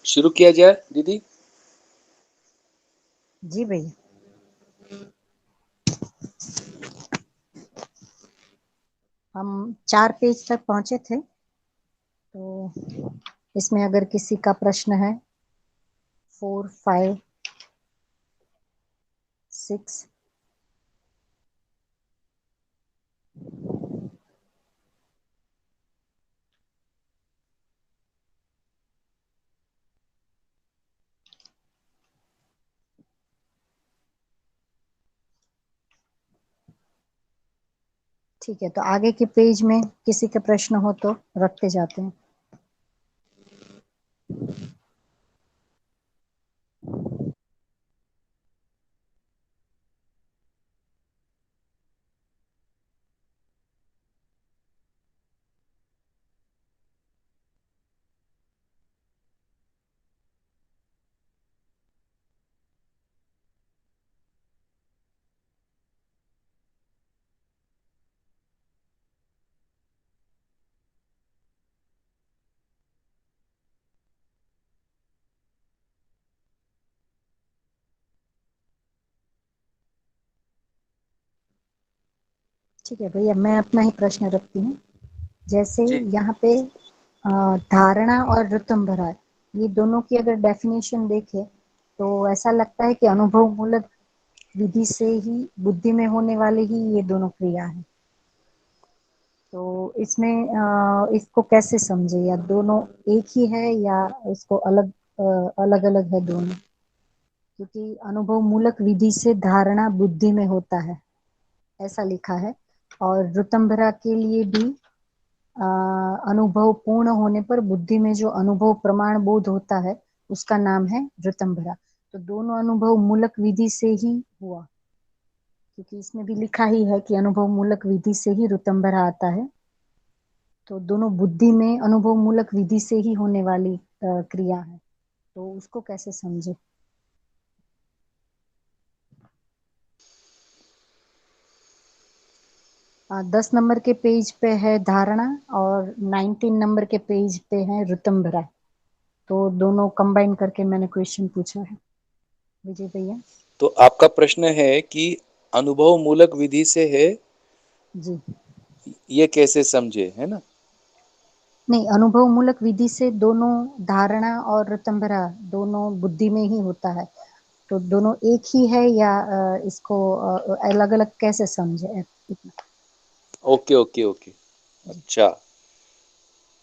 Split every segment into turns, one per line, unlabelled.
शुरू किया जाए दीदी।
जी भैया। हम 4 पेज तक पहुंचे थे, तो इसमें अगर किसी का प्रश्न है 4, 5, 6। ठीक है, तो आगे के पेज में किसी का प्रश्न हो तो रखते जाते हैं। ठीक है भैया, मैं अपना ही प्रश्न रखती हूँ। जैसे
जी
यहाँ पे धारणा और ऋतंभरा, ये दोनों की अगर डेफिनेशन देखें तो ऐसा लगता है कि अनुभव मूलक विधि से ही बुद्धि में होने वाले ही ये दोनों क्रिया है। तो इसमें इसको कैसे समझे, या दोनों एक ही है या इसको अलग अलग अलग है दोनों? क्योंकि अनुभव मूलक विधि से धारणा बुद्धि में होता है, ऐसा लिखा है। और ऋतंभरा के लिए भी अनुभव पूर्ण होने पर बुद्धि में जो अनुभव प्रमाण बोध होता है उसका नाम है ऋतंभरा। तो दोनों अनुभव मूलक विधि से ही हुआ, क्योंकि इसमें भी लिखा ही है कि अनुभव मूलक विधि से ही ऋतंभरा आता है। तो दोनों बुद्धि में अनुभव मूलक विधि से ही होने वाली क्रिया है, तो उसको कैसे समझे? 10 नंबर के पेज पे है धारणा, और 19 नंबर के पेज पे है ऋतंभरा। तो दोनों कंबाइन करके मैंने क्वेश्चन पूछा है विजय भैया।
तो आपका प्रश्न है कि अनुभव मूलक विधि से है,
जी
ये कैसे समझे, है ना?
नहीं, अनुभव मूलक विधि से दोनों धारणा और ऋतंभरा दोनों बुद्धि में ही होता है। तो दोनों एक ही है या इसको अलग अलग कैसे समझे?
Okay okay okay.
जी
अच्छा,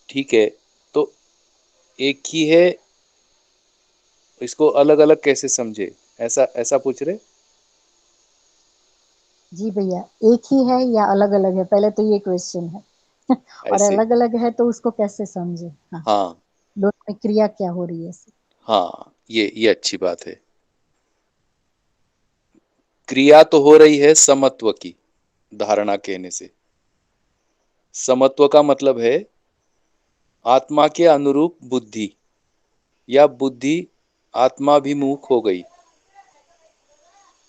ठीक है। तो एक ही है, इसको अलग अलग कैसे समझे, ऐसा ऐसा पूछ रहे?
जी भैया, एक ही है या अलग अलग है, पहले तो ये क्वेश्चन है। और
ऐसे।
अलग अलग है तो उसको कैसे समझे? हाँ,
हाँ
दोनों में क्रिया क्या हो रही है?
हाँ, ये अच्छी बात है। क्रिया तो हो रही है समत्व की, धारणा कहने से। समत्व का मतलब है आत्मा के अनुरूप बुद्धि, या बुद्धि आत्माभिमुख हो गई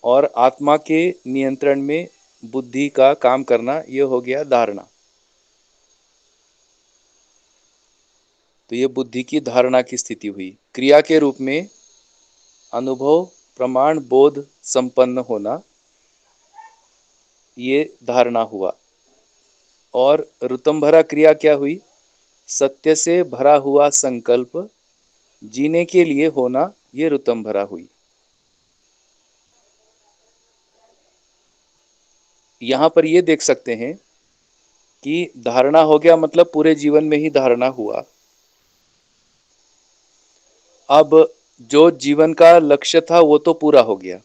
और आत्मा के नियंत्रण में बुद्धि का काम करना, ये हो गया धारणा। तो ये बुद्धि की धारणा की स्थिति हुई। क्रिया के रूप में अनुभव प्रमाण बोध संपन्न होना, ये धारणा हुआ। और ऋतंभरा क्रिया क्या हुई? सत्य से भरा हुआ संकल्प जीने के लिए होना, ये ऋतंभरा हुई। यहां पर ये देख सकते हैं कि धारणा हो गया मतलब पूरे जीवन में ही धारणा हुआ। अब जो जीवन का लक्ष्य था वो तो पूरा हो गया।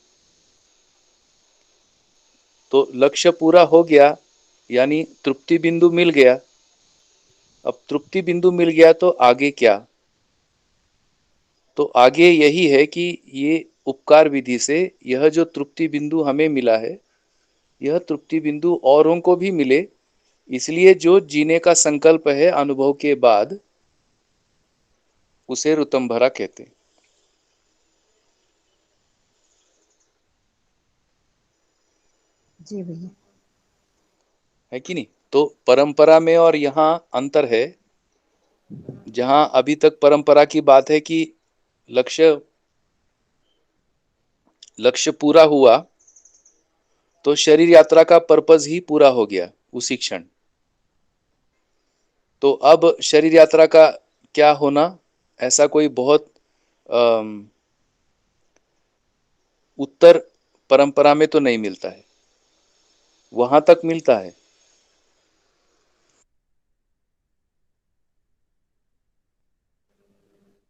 तो लक्ष्य पूरा हो गया यानी तृप्ति बिंदु मिल गया। अब तृप्ति बिंदु मिल गया तो आगे क्या? तो आगे यही है कि ये उपकार विधि से यह जो तृप्ति बिंदु हमें मिला है, यह तृप्ति बिंदु औरों को भी मिले, इसलिए जो जीने का संकल्प है अनुभव के बाद, उसे ऋतंभरा कहते हैं।
जी भैया।
है कि नहीं? तो परंपरा में और यहाँ अंतर है। जहां अभी तक परंपरा की बात है कि लक्ष्य लक्ष्य पूरा हुआ तो शरीर यात्रा का पर्पज ही पूरा हो गया उसी क्षण। तो अब शरीर यात्रा का क्या होना, ऐसा कोई बहुत उत्तर परंपरा में तो नहीं मिलता है, वहां तक मिलता है।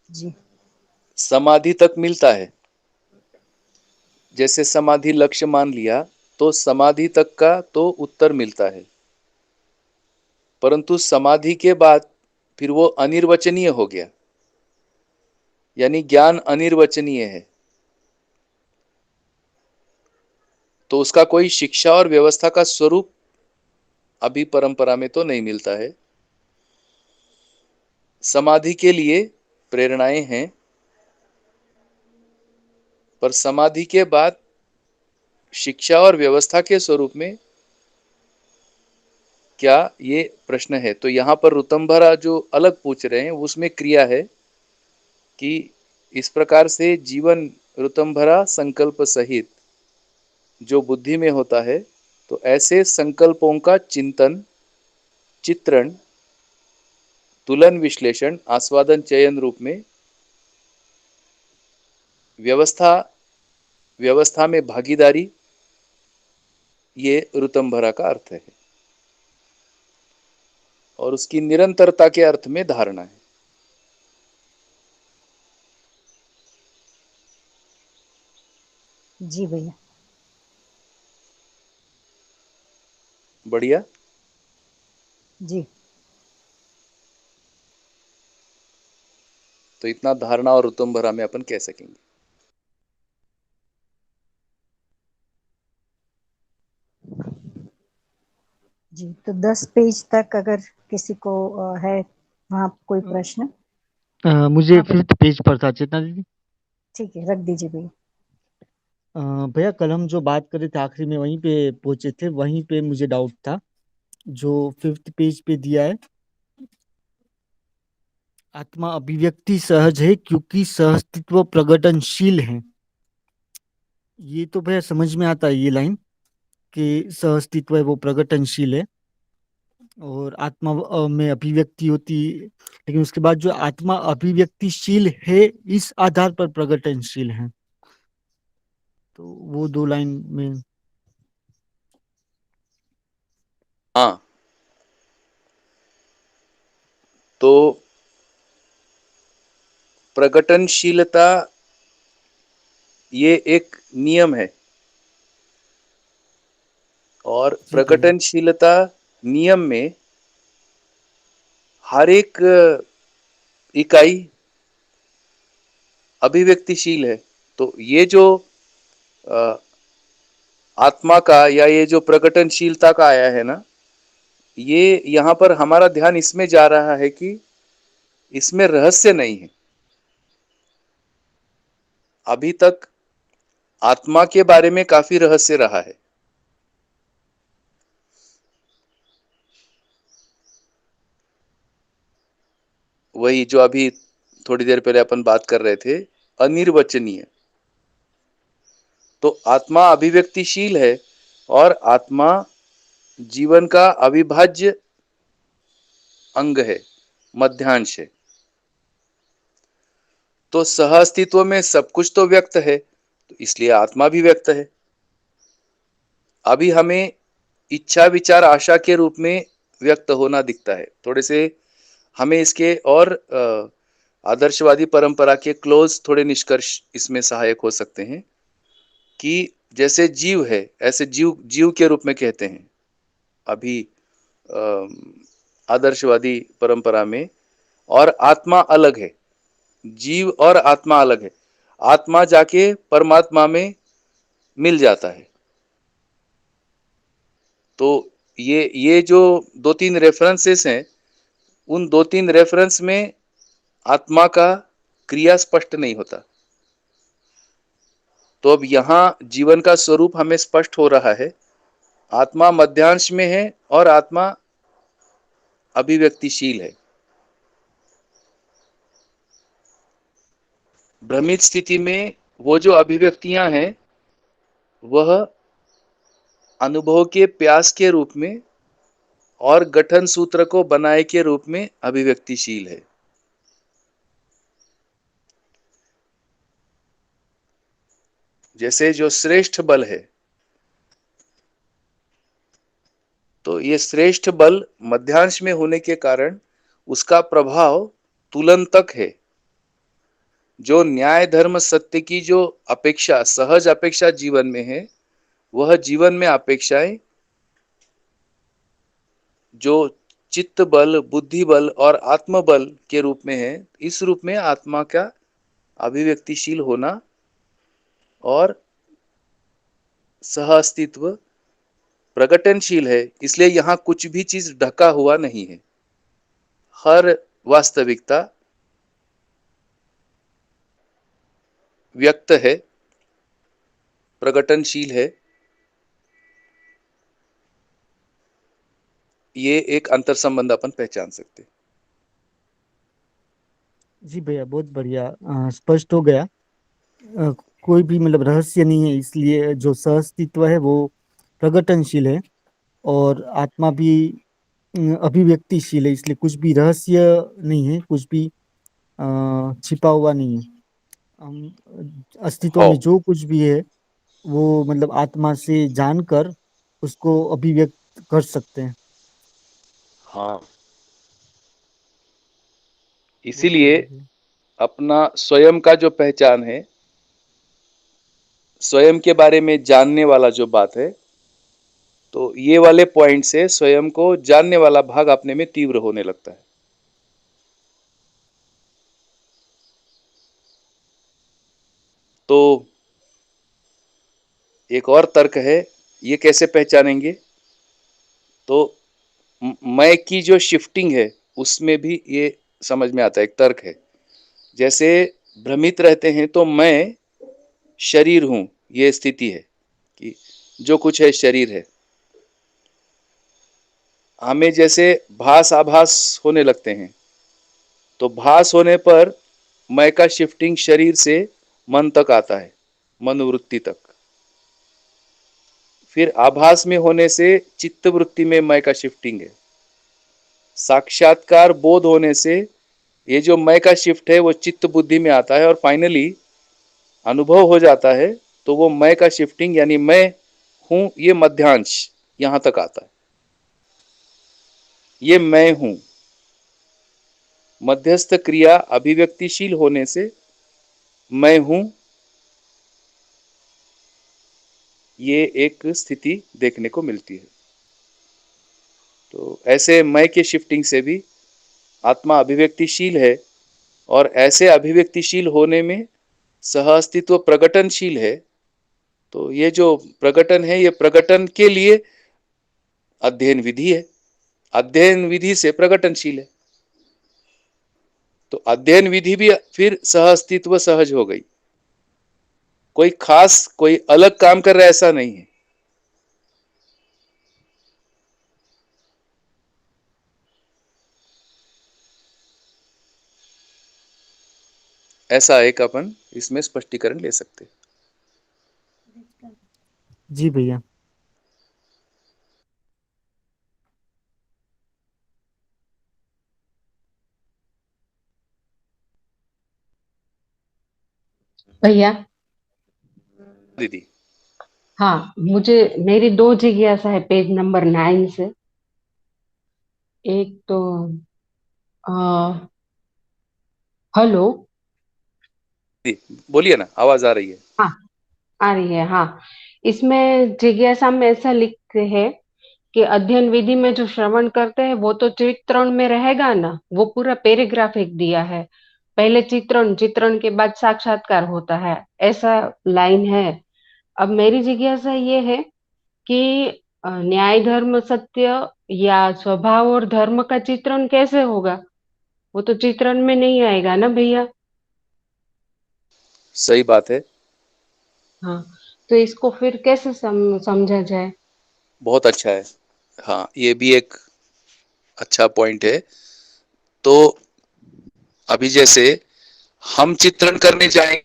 जी
समाधि तक मिलता है, जैसे समाधि लक्ष्य मान लिया तो समाधि तक का तो उत्तर मिलता है, परंतु समाधि के बाद फिर वो अनिर्वचनीय हो गया, यानी ज्ञान अनिर्वचनीय है। तो उसका कोई शिक्षा और व्यवस्था का स्वरूप अभी परंपरा में तो नहीं मिलता है। समाधि के लिए प्रेरणाएं हैं, पर समाधि के बाद शिक्षा और व्यवस्था के स्वरूप में क्या, ये प्रश्न है। तो यहाँ पर ऋतंभरा जो अलग पूछ रहे हैं उसमें क्रिया है कि इस प्रकार से जीवन ऋतंभरा संकल्प सहित जो बुद्धि में होता है, तो ऐसे संकल्पों का चिंतन, चित्रण, तुलन, विश्लेषण, आस्वादन, चयन रूप में व्यवस्था व्यवस्था में भागीदारी, ये ऋतंभरा का अर्थ है। और उसकी निरंतरता के अर्थ में धारणा है।
जी भैया।
बढ़िया।
जी
तो इतना धारणा और ऋतंभरा में अपन कह सकेंगे।
जी, तो 10 पेज तक अगर किसी को है वहाँ कोई
अ,
प्रश्न।
मुझे
हाँ भैया,
5th पेज पर था चेतना दीदी।
ठीक है, रख दीजिए भैया।
भैया कल हम जो बात कर रहे थे आखिरी में वहीं पे पहुंचे थे, वहीं पे मुझे डाउट था जो 5th पेज पे दिया है। आत्मा अभिव्यक्ति सहज है क्योंकि सहअस्तित्व प्रकटनशील है। ये तो भैया समझ में आता है ये लाइन कि सहअस्तित्व है वो प्रकटनशील है और आत्मा में अभिव्यक्ति होती, लेकिन उसके बाद जो आत्मा अभिव्यक्तिशील है इस आधार पर प्रकटनशील है। तो वो दो लाइन में।
हाँ, तो प्रकटनशीलता ये एक नियम है, और
जी भैया।
प्रकटनशीलता नियम में हर एक इकाई अभिव्यक्तिशील है। तो ये जो अ, आत्मा का या ये जो प्रकटनशीलता का आया है ना, ये यहाँ पर हमारा ध्यान इसमें जा रहा है कि इसमें रहस्य नहीं है। अभी तक आत्मा के बारे में काफी रहस्य रहा है। वही जो अभी थोड़ी देर पहले अपन बात कर रहे थे, अनिर्वचनीय। तो आत्मा अभिव्यक्तिशील है और आत्मा जीवन का अविभाज्य अंग है, मध्यांश है। तो सह अस्तित्व में सब कुछ तो व्यक्त है, तो इसलिए आत्मा भी व्यक्त है। अभी हमें इच्छा विचार आशा के रूप में व्यक्त होना दिखता है। थोड़े से हमें इसके और आदर्शवादी परंपरा के क्लोज थोड़े निष्कर्ष इसमें सहायक हो सकते हैं कि जैसे जीव है, ऐसे जीव जीव के रूप में कहते हैं अभी आदर्शवादी परंपरा में। और आत्मा अलग है, जीव और आत्मा अलग है। आत्मा जाके परमात्मा में मिल जाता है। तो ये जो दो तीन रेफरेंसेस हैं, उन दो तीन रेफरेंस में आत्मा का क्रिया स्पष्ट नहीं होता। तो अब यहाँ जीवन का स्वरूप हमें स्पष्ट हो रहा है। आत्मा मध्यांश में है और आत्मा अभिव्यक्तिशील है। भ्रमित स्थिति में वो जो अभिव्यक्तियां हैं वह अनुभव के प्यास के रूप में और गठन सूत्र को बनाए के रूप में अभिव्यक्तिशील है। जैसे जो श्रेष्ठ बल है, तो ये श्रेष्ठ बल मध्यांश में होने के कारण उसका प्रभाव तुलनतक है। जो न्याय धर्म सत्य की जो अपेक्षा, सहज अपेक्षा जीवन में है, वह जीवन में अपेक्षाएं जो चित्त बल, बुद्धि बल और आत्म बल के रूप में है, इस रूप में आत्मा का अभिव्यक्तिशील होना और सह अस्तित्व प्रकटनशील है। इसलिए यहां कुछ भी चीज ढका हुआ नहीं है। हर वास्तविकता व्यक्त है, प्रकटनशील है। ये एक अंतर संबंध अपन पहचान सकते।
जी भैया, बहुत बढ़िया, स्पष्ट हो गया। अ, कोई भी मतलब रहस्य नहीं है, इसलिए जो सहअस्तित्व है वो प्रकटनशील है, और आत्मा भी अभिव्यक्तिशील है, इसलिए कुछ भी रहस्य नहीं है, कुछ भी छिपा हुआ नहीं है। अस्तित्व
हो,
में जो कुछ भी है वो मतलब आत्मा से जानकर उसको अभिव्यक्त कर सकते हैं।
हाँ,
बहुत
इसीलिए
बढ़िया भैया।
अपना स्वयं का जो पहचान है, स्वयं के बारे में जानने वाला जो बात है, तो ये वाले पॉइंट से स्वयं को जानने वाला भाग अपने में तीव्र होने लगता है। तो एक और तर्क है, ये कैसे पहचानेंगे? तो मैं की जो शिफ्टिंग है उसमें भी ये समझ में आता है, एक तर्क है। जैसे भ्रमित रहते हैं तो मैं शरीर हूं, ये स्थिति है कि जो कुछ है शरीर है। हमें जैसे भास आभास होने लगते हैं, तो भास होने पर मैं का शिफ्टिंग शरीर से मन तक आता है, मनोवृत्ति तक। फिर आभास में होने से चित्त वृत्ति में मैं का शिफ्टिंग है। साक्षात्कार बोध होने से ये जो मैं का शिफ्ट है वो चित्त बुद्धि में आता है, और फाइनली अनुभव हो जाता है, तो वो मैं का शिफ्टिंग यानी मैं हूं, ये मध्यांश यहां तक आता है। ये मैं हूं, मध्यस्थ क्रिया अभिव्यक्तिशील होने से मैं हूं, ये एक स्थिति देखने को मिलती है। तो ऐसे मैं के शिफ्टिंग से भी आत्मा अभिव्यक्तिशील है, और ऐसे अभिव्यक्तिशील होने में सह अस्तित्व प्रकटनशील है। तो ये जो प्रकटन है, ये प्रकटन के लिए अध्ययन विधि है, अध्ययन विधि से प्रकटनशील है। तो अध्ययन विधि भी फिर सह अस्तित्व सहज हो गई। कोई खास, कोई अलग काम कर रहा है ऐसा नहीं है। ऐसा एक अपन इसमें स्पष्टीकरण ले सकते हैं।
जी भैया।
भैया,
दीदी,
हाँ, मुझे मेरी दो जिज्ञासा है पेज नंबर 9 से। एक तो आ, हेलो।
दीदी बोलिए ना, आवाज आ रही है।
हाँ, आ रही है। हाँ, इसमें जिज्ञासा में ऐसा लिखते हैं कि अध्ययन विधि में जो श्रवण करते हैं वो तो चित्रण में रहेगा ना, वो पूरा पैराग्राफ एक दिया है। पहले चित्रण, चित्रण के बाद साक्षात्कार होता है, ऐसा लाइन है। अब मेरी जिज्ञासा ये है कि न्याय धर्म सत्य या स्वभाव और धर्म का चित्रण कैसे होगा? वो तो चित्रण में नहीं आएगा ना भैया।
सही बात है।
हाँ, तो इसको फिर कैसे समझा जाए?
बहुत अच्छा है। हाँ, ये भी एक अच्छा पॉइंट है। तो अभी जैसे हम चित्रण करने जाएंगे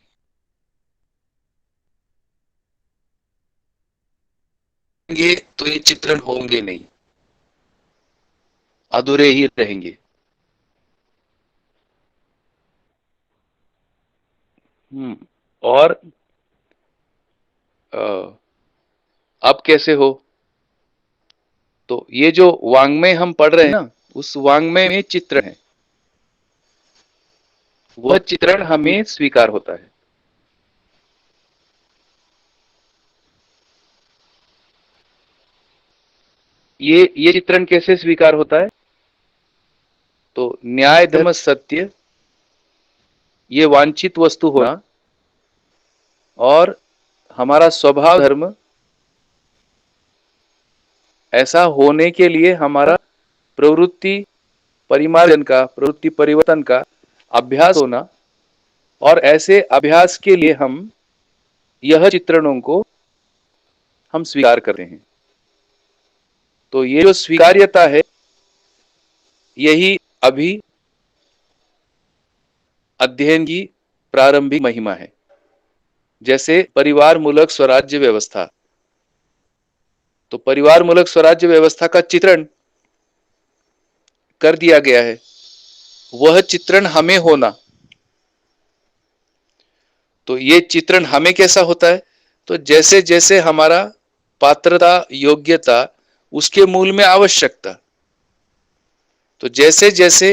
तो ये चित्रण होंगे नहीं, अधूरे ही रहेंगे। और अब कैसे हो? तो ये जो वांग्मय हम पढ़ रहे हैं ना, उस वांग्मय में चित्र है, वह चित्रण हमें स्वीकार होता है। ये चित्रण कैसे स्वीकार होता है? तो न्याय धर्म सत्य, ये वांछित वस्तु होना, और हमारा स्वभाव धर्म, ऐसा होने के लिए हमारा प्रवृत्ति परिमार्जन का, प्रवृत्ति परिवर्तन का अभ्यास होना, और ऐसे अभ्यास के लिए हम यह चित्रणों को हम स्वीकार करते हैं। तो ये जो स्वीकार्यता है, यही अभी अध्ययन की प्रारंभिक महिमा है। जैसे परिवार मूलक स्वराज्य व्यवस्था, तो परिवार मूलक स्वराज्य व्यवस्था का चित्रण कर दिया गया है, वह चित्रण हमें होना। तो ये चित्रण हमें कैसा होता है? तो जैसे जैसे हमारा पात्रता, योग्यता, उसके मूल में आवश्यकता, तो जैसे जैसे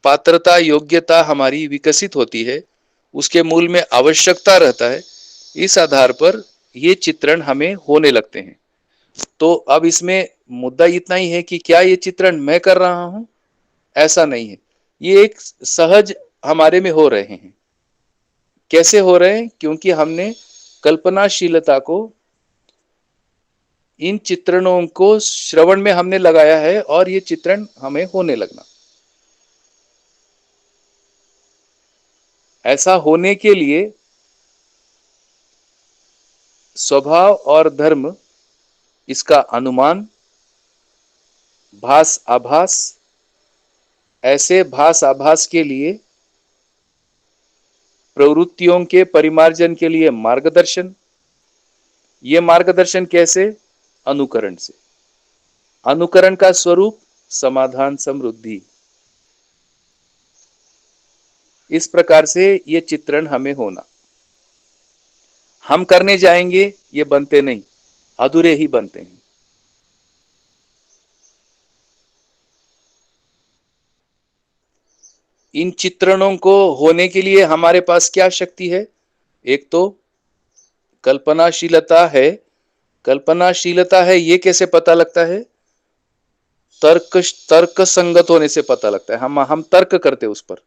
पात्रता, योग्यता हमारी विकसित होती है, उसके मूल में आवश्यकता रहता है, इस आधार पर ये चित्रण हमें होने लगते हैं। तो अब इसमें मुद्दा इतना ही है कि क्या ये चित्रण मैं कर रहा हूं? ऐसा नहीं है, ये एक सहज हमारे में हो रहे हैं। कैसे हो रहे हैं? क्योंकि हमने कल्पनाशीलता को, इन चित्रणों को श्रवण में हमने लगाया है, और ये चित्रण हमें होने लगना। ऐसा होने के लिए स्वभाव और धर्म, इसका अनुमान, भास आभास, ऐसे भास आभास के लिए प्रवृत्तियों के परिमार्जन के लिए मार्गदर्शन। ये मार्गदर्शन कैसे? अनुकरण से। अनुकरण का स्वरूप समाधान, समृद्धि। इस प्रकार से ये चित्रण हमें होना। हम करने जाएंगे, ये बनते नहीं, अधूरे ही बनते हैं। इन चित्रणों को होने के लिए हमारे पास क्या शक्ति है? एक तो कल्पनाशीलता है। कल्पनाशीलता है, ये कैसे पता लगता है? तर्क संगत होने से पता लगता है। हम तर्क करते उस पर।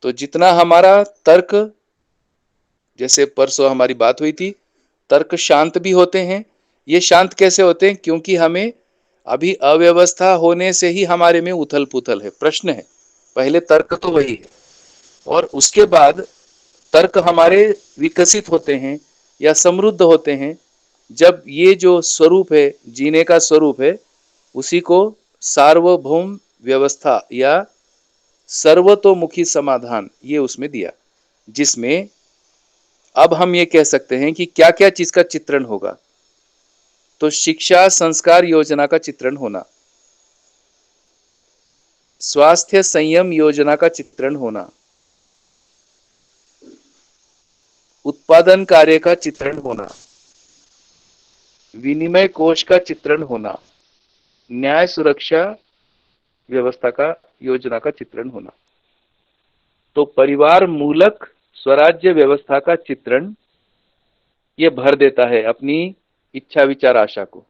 तो जितना हमारा तर्क, जैसे परसों हमारी बात हुई थी, तर्क शांत भी होते हैं। ये शांत कैसे होते हैं? क्योंकि हमें अभी अव्यवस्था होने से ही हमारे में उथल पुथल है, प्रश्न है। पहले तर्क तो वही है, और उसके बाद तर्क हमारे विकसित होते हैं या समृद्ध होते हैं, जब ये जो स्वरूप है, जीने का स्वरूप है, उसी को सार्वभौम व्यवस्था या सर्वतोमुखी समाधान, ये उसमें दिया, जिसमें अब हम ये कह सकते हैं कि क्या क्या चीज का चित्रण होगा। तो शिक्षा संस्कार योजना का चित्रण होना, स्वास्थ्य संयम योजना का चित्रण होना, उत्पादन कार्य का चित्रण होना, विनिमय कोष का चित्रण होना, न्याय सुरक्षा व्यवस्था का योजना का चित्रण होना। तो परिवार मूलक स्वराज्य व्यवस्था का चित्रण ये भर देता है अपनी इच्छा विचार आशा को,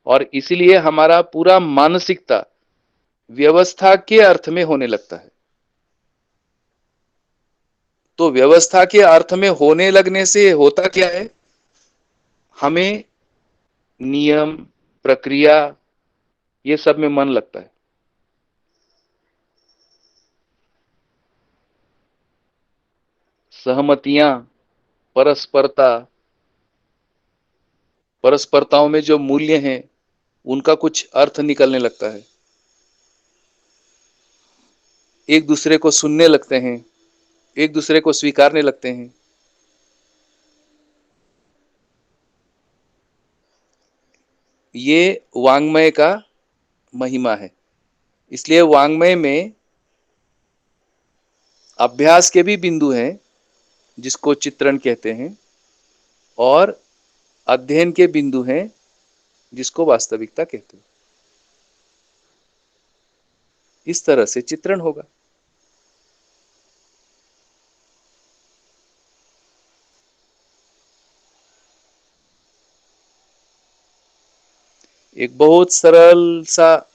और इसलिए हमारा पूरा मानसिकता व्यवस्था के अर्थ में होने लगता है। तो व्यवस्था के अर्थ में होने लगने से होता क्या है? हमें नियम, प्रक्रिया, ये सब में मन लगता है। सहमतियां, परस्परता, परस्परताओं में जो मूल्य हैं, उनका कुछ अर्थ निकलने लगता है। एक दूसरे को सुनने लगते हैं, एक दूसरे को स्वीकारने लगते हैं। ये वांग्मय का महिमा है। इसलिए वांग्मय में अभ्यास के भी बिंदु हैं, जिसको चित्रण कहते हैं, और अध्ययन के बिंदु हैं, जिसको वास्तविकता कहते हैं। इस तरह से चित्रण होगा। एक बहुत सरल सा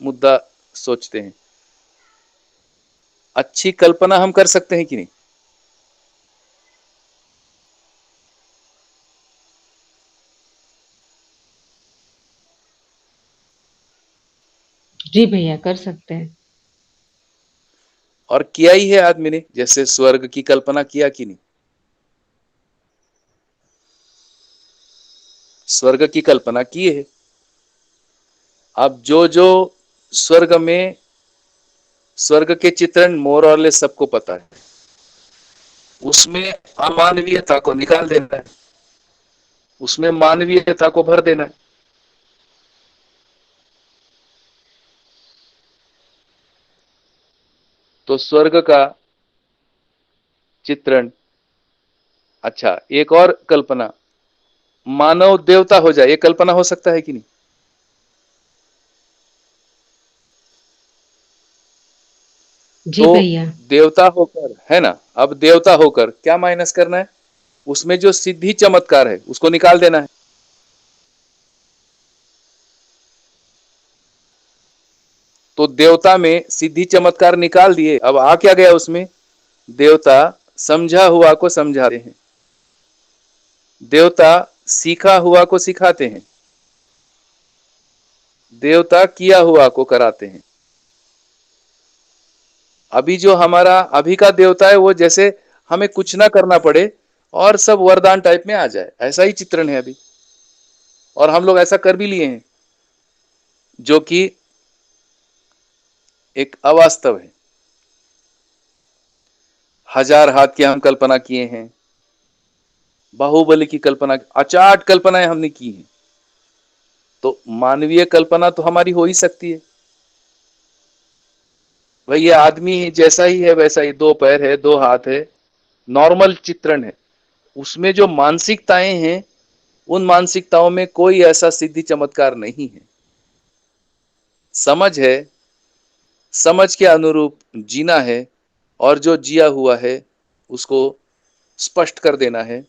मुद्दा सोचते हैं। अच्छी कल्पना हम कर सकते हैं कि नहीं?
जी भैया, कर सकते हैं।
और किया ही है आदमी ने, जैसे स्वर्ग की कल्पना किया कि नहीं? स्वर्ग की कल्पना की है। अब जो जो स्वर्ग में, स्वर्ग के चित्रण मोर और सबको पता है, उसमें अमानवीयता को निकाल देना है, उसमें मानवीयता को भर देना है। तो स्वर्ग का चित्रण। अच्छा, एक और कल्पना, मानव देवता हो जाए, ये कल्पना हो सकता है कि नहीं?
जी
तो
भैया।
देवता होकर, है ना, अब देवता होकर क्या माइनस करना है? उसमें जो सिद्धि चमत्कार है उसको निकाल देना है। तो देवता में सिद्धि चमत्कार निकाल दिए, अब आ क्या गया उसमें? देवता समझा हुआ को समझाते हैं, देवता सीखा हुआ को सिखाते हैं, देवता किया हुआ को कराते हैं। अभी जो हमारा अभी का देवता है, वो जैसे हमें कुछ ना करना पड़े और सब वरदान टाइप में आ जाए, ऐसा ही चित्रण है अभी। और हम लोग ऐसा कर भी लिए हैं, जो कि एक अवास्तव है। 1000 हाथ की हम कल्पना किए हैं, बाहुबली की कल्पना, अचाट कल्पनाएं हमने की हैं। तो मानवीय कल्पना तो हमारी हो ही सकती है। भाई ये आदमी जैसा ही है वैसा ही, 2 पैर है, 2 हाथ है, नॉर्मल चित्रण है। उसमें जो मानसिकताएं हैं, उन मानसिकताओं में कोई ऐसा सिद्धि चमत्कार नहीं है। समझ है, समझ के अनुरूप जीना है, और जो जिया हुआ है उसको स्पष्ट कर देना है।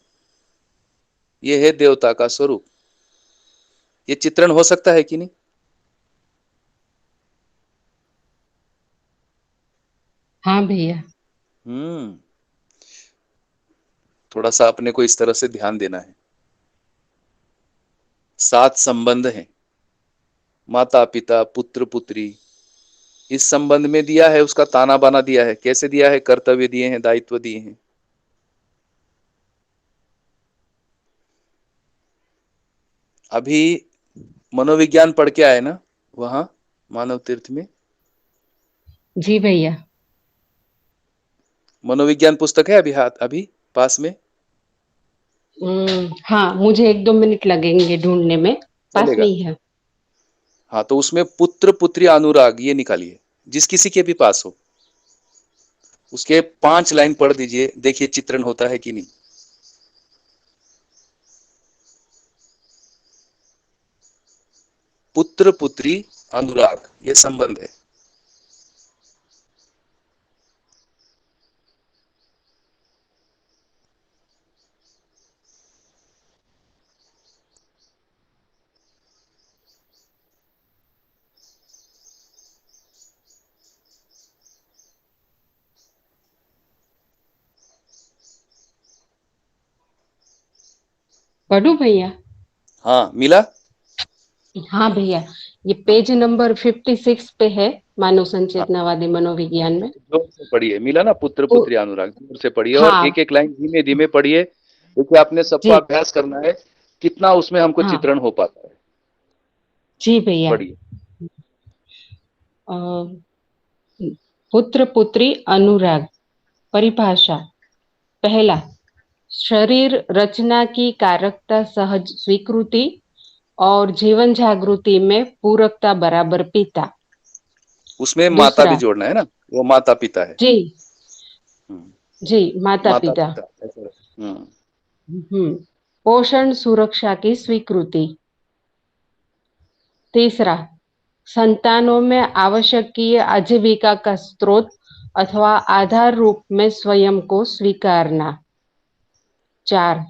यह है देवता का स्वरूप। ये चित्रण हो सकता है कि नहीं?
हाँ भैया।
थोड़ा सा अपने को इस तरह से ध्यान देना है। 7 संबंध हैं, माता पिता पुत्र पुत्री। इस संबंध में दिया है, उसका ताना बाना दिया है, कैसे दिया है, कर्तव्य दिए हैं, दायित्व दिए हैं। अभी मनोविज्ञान पढ़ के आए ना वहां मानव तीर्थ में?
जी भैया।
मनोविज्ञान पुस्तक है अभी हाथ, अभी पास में?
हाँ, मुझे 1-2 मिनट लगेंगे ढूंढने में, पास में
चलेगा।
ही है।
हाँ, तो उसमें पुत्र पुत्री अनुराग ये निकालिए, जिस किसी के भी पास हो। उसके 5 लाइन पढ़ दीजिए, देखिए चित्रण होता है कि नहीं। पुत्र पुत्री अनुराग ये संबंध है।
पढ़ूं भैया?
हाँ, मिला?
हाँ भैया, ये पेज नंबर 56 पे है, मानव
हाँ,
संचेतनावादी मनोविज्ञान में।
जोर से पढ़िए, मिला ना? पुत्र
तो
पुत्री अनुराग, जोर से पढ़िए और
हाँ।
एक एक लाइन धीमे धीमे पढ़िए। देखिए आपने सबको
जी।
अभ्यास करना है, कितना उसमें हमको
हाँ।
चित्रण हो पाता है।
जी भैया।
पढ़िए।
पुत्र पुत्री अनुराग, परिभाषा। पहला, शरीर रचना की कारकता सहज स्वीकृति और जीवन जागृति में पूरकता बराबर पिता।
उसमें माता भी
दूसरा,
जोड़ना है ना, वो माता पिता है।
जी
हम्म,
जी, माता
माता
पिता।
पिता ऐसा।
पोषण सुरक्षा की स्वीकृति। तीसरा, संतानों में आवश्यकीय आजीविका का स्रोत अथवा आधार रूप में स्वयं को स्वीकारना। 4,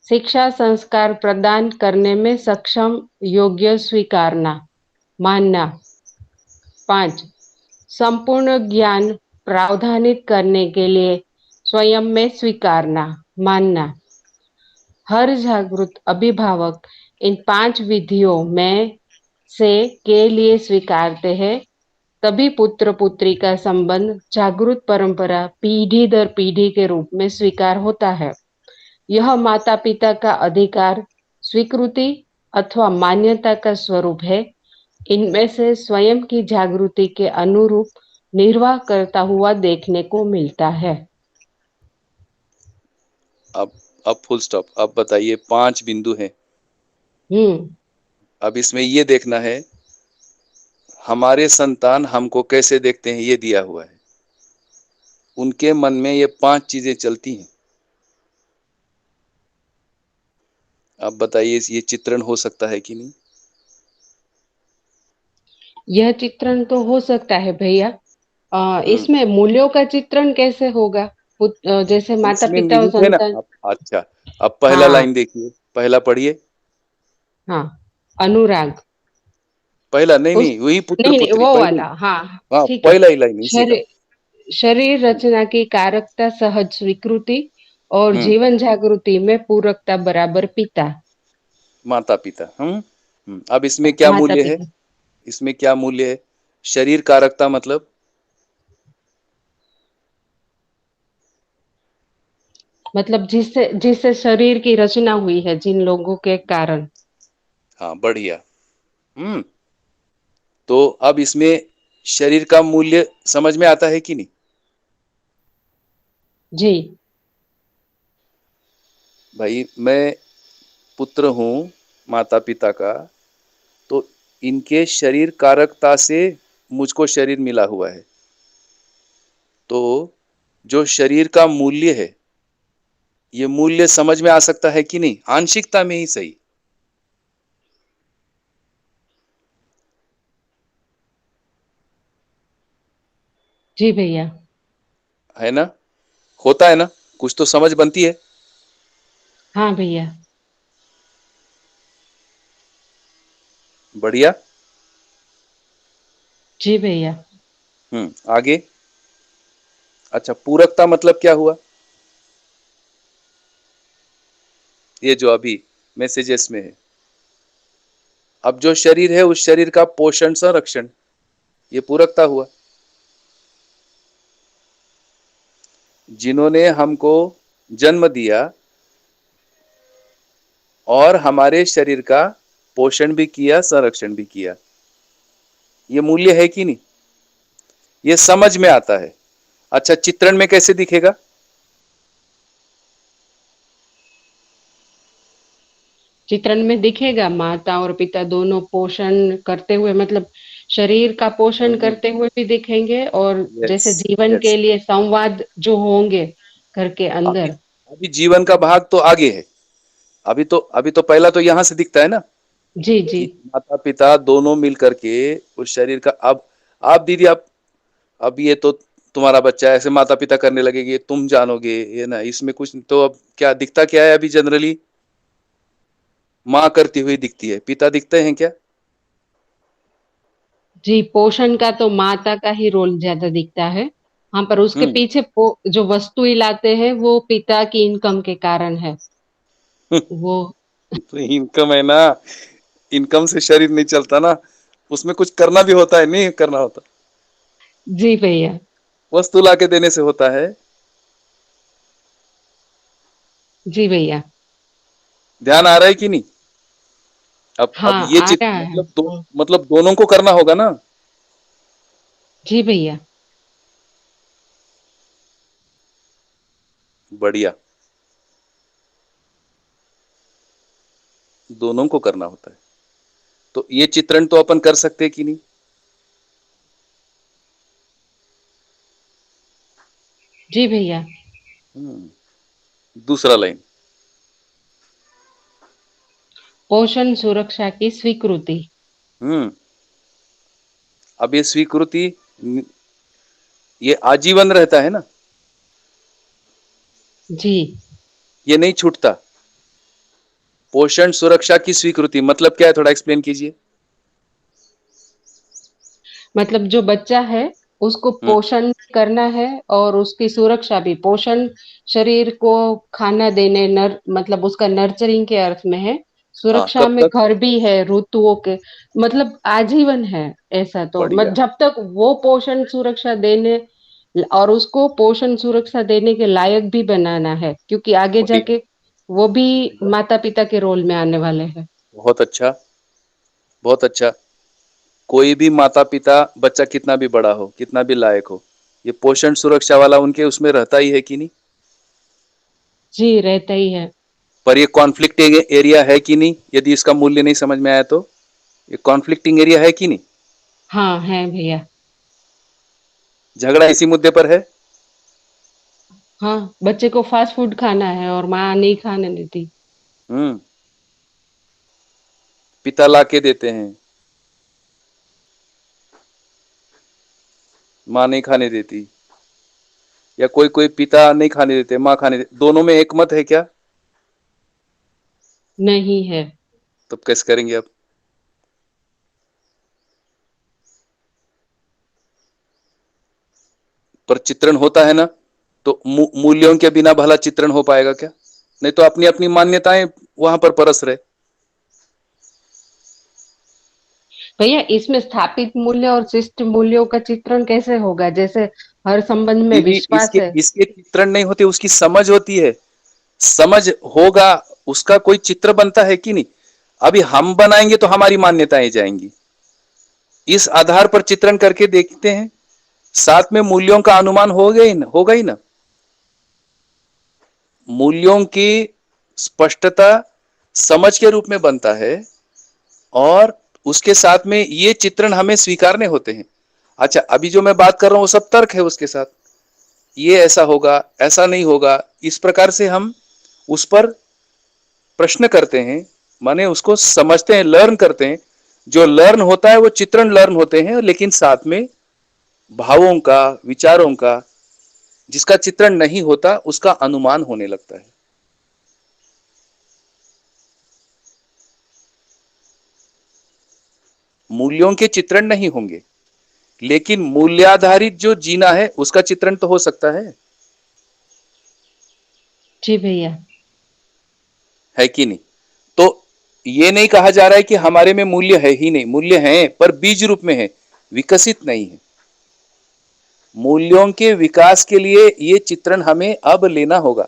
शिक्षा संस्कार प्रदान करने में सक्षम योग्य स्वीकारना मानना। 5, संपूर्ण ज्ञान प्रावधानित करने के लिए स्वयं में स्वीकारना मानना। हर जागृत अभिभावक इन 5 विधियों में से के लिए स्वीकारते हैं, तभी पुत्र पुत्री का संबंध जागृत परंपरा पीढ़ी दर पीढ़ी के रूप में स्वीकार होता है। यह माता पिता का अधिकार, स्वीकृति अथवा मान्यता का स्वरूप है। इनमें से स्वयं की जागृति के अनुरूप निर्वाह करता हुआ देखने को मिलता है।
अब फुल स्टॉप। अब बताइए, 5 बिंदु हैं।
हम्म
अब इसमें ये देखना है हमारे संतान हमको कैसे देखते हैं, ये दिया हुआ है। उनके मन में ये 5 चीजें चलती हैं। अब बताइए, ये चित्रण हो सकता है कि नहीं?
यह चित्रण तो हो सकता है भैया।
हम्म
इसमें मूल्यों का चित्रण कैसे होगा? जैसे माता
इसमें
पिता और
निहित है ना।
संतान।
अब अच्छा, अब पहला
हाँ
लाइन देखिए, पहला पढ़िए।
हाँ, अनुराग।
पहला नहीं
उस
नहीं, वही पुत्र
नहीं नहीं,
पुत्री
वो
पहले
वाला,
ही।
हाँ।
हाँ,
ठीक है।
पहला ही लाइन इसी का।
शरीर शरीर रचना की कारकता सहज स्वीकृति और
हम्म
जीवन जागृति में पूरकता बराबर पिता।
माता पिता। अब इसमें क्या
माता
मूल्य है?
पिता
इसमें क्या मूल्य है? शरीर कारकता मतलब?
मतलब जिससे जिससे शरीर की रचना हुई है, जिन लोगों के कारण।
हाँ, बढ़िया। हम्म तो अब इसमें शरीर का मूल्य समझ में आता है कि नहीं?
जी
भाई, मैं पुत्र हूँ माता पिता का, तो इनके शरीर कारकता से मुझको शरीर मिला हुआ है। तो जो शरीर का मूल्य है, ये मूल्य समझ में आ सकता है कि नहीं? आंशिकता में ही सही।
जी भैया।
है ना? होता है ना? कुछ तो समझ बनती है।
हाँ भैया।
बढ़िया।
जी भैया।
आगे। अच्छा, पूरकता मतलब क्या हुआ? ये जो अभी मैसेजेस में है, अब जो शरीर है उस शरीर का पोषण संरक्षण, ये पूरकता हुआ। जिन्होंने हमको जन्म दिया और हमारे शरीर का पोषण भी किया, संरक्षण भी किया, ये मूल्य है कि नहीं? ये समझ में आता है। अच्छा, चित्रण में कैसे दिखेगा?
चित्रण में दिखेगा, माता और पिता दोनों पोषण करते हुए, मतलब शरीर का पोषण करते हुए भी दिखेंगे, और
यस,
जैसे जीवन
यस।
के लिए संवाद जो होंगे घर के
अभी
अंदर।
अभी जीवन का भाग तो आगे है। अभी तो पहला तो यहां से दिखता है ना,
जी जी।
कि माता पिता दोनों मिल करके उस शरीर का। अब आप दीदी, आप अब ये तो तुम्हारा बच्चा है, ऐसे माता पिता करने लगेंगे, तुम जानोगे ये ना। इसमें कुछ तो अब क्या दिखता, क्या है अभी जनरली? माँ करती हुई दिखती है, पिता दिखते हैं क्या?
जी, पोषण का तो माता का ही रोल ज्यादा दिखता है। हाँ, पर उसके
हम्म
पीछे जो वस्तुएं लाते हैं वो पिता की इनकम के कारण है। वो
तो इनकम है ना, इनकम से शरीर नहीं चलता ना। उसमें कुछ करना भी होता है, नहीं करना होता?
जी भैया।
वस्तु ला के देने से होता है।
जी भैया।
ध्यान आ रहा है कि नहीं? अब
हाँ,
ये
आ
चित
रहा है।
मतलब दोनों को करना होगा ना।
जी भैया।
बढ़िया, दोनों को करना होता है। तो ये चित्रण तो अपन कर सकते हैं कि नहीं?
जी भैया।
दूसरा लाइन।
पोषण सुरक्षा की स्वीकृति।
हम्म अब ये स्वीकृति ये आजीवन रहता है ना,
जी।
ये नहीं छूटता। पोषण सुरक्षा की स्वीकृति मतलब क्या है, थोड़ा एक्सप्लेन कीजिए।
मतलब जो बच्चा है उसको
हम्म
पोषण करना है और उसकी सुरक्षा भी। पोषण शरीर को खाना देने, मतलब उसका नर्चरिंग के अर्थ में है।
हाँ,
सुरक्षा
कब
में
तक?
घर भी है, ऋतुओं के, मतलब आजीवन है। ऐसा तो
बढ़िया,
जब तक वो पोषण सुरक्षा देने और उसको पोषण सुरक्षा देने के लायक भी बनाना है, क्योंकि आगे
बढ़िया,
जाके वो भी
बढ़िया।
माता पिता के रोल में आने वाले हैं।
बहुत अच्छा, बहुत अच्छा। कोई भी माता पिता, बच्चा कितना भी बड़ा हो, कितना भी लायक हो, ये पोषण सुरक्षा वाला उनके उसमें रहता ही है कि नहीं?
जी, रहता ही है।
पर ये कॉन्फ्लिक्टिंग एरिया है कि नहीं, यदि इसका मूल्य नहीं समझ में आया तो? ये कॉन्फ्लिक्टिंग एरिया है कि नहीं?
हाँ है भैया।
झगड़ा इसी मुद्दे पर है।
हाँ, बच्चे को फास्ट फूड खाना है और माँ नहीं खाने देती।
हम्म पिता ला के देते हैं, माँ नहीं खाने देती, या कोई कोई पिता नहीं खाने देते, माँ खाने देते, दोनों में एक मत है क्या?
नहीं है।
तब कैसे करेंगे अब? पर चित्रण होता है ना, तो मूल्यों के बिना भला चित्रण हो पाएगा क्या? नहीं तो अपनी अपनी मान्यताएं वहां पर परस रहे।
भैया, इसमें स्थापित मूल्य और शिष्ट मूल्यों का चित्रण कैसे होगा? जैसे हर संबंध में
दीदी,
विश्वास
इसके
है।
इसके चित्रण नहीं होते, उसकी समझ होती है। समझ होगा, उसका कोई चित्र बनता है कि नहीं? अभी हम बनाएंगे तो हमारी मान्यताएं जाएंगी, इस आधार पर चित्रण करके देखते हैं, साथ में मूल्यों का अनुमान होगा ही ना। मूल्यों की स्पष्टता समझ के रूप में बनता है, और उसके साथ में ये चित्रण हमें स्वीकारने होते हैं। अच्छा, अभी जो मैं बात कर रहा हूं वो सब तर्क है उसके साथ, ये ऐसा होगा, ऐसा नहीं होगा, इस प्रकार से हम उस पर प्रश्न करते हैं, माने उसको समझते हैं, लर्न करते हैं। जो लर्न होता है वो चित्रण लर्न होते हैं, लेकिन साथ में भावों का, विचारों का, जिसका चित्रण नहीं होता उसका अनुमान होने लगता है। मूल्यों के चित्रण नहीं होंगे, लेकिन मूल्याधारित जो जीना है उसका चित्रण तो हो सकता
जी भैया।
है कि नहीं? तो ये नहीं कहा जा रहा है कि हमारे में मूल्य है ही नहीं, मूल्य हैं पर बीज रूप में है, विकसित नहीं है। मूल्यों के विकास के लिए ये चित्रण हमें अब लेना होगा,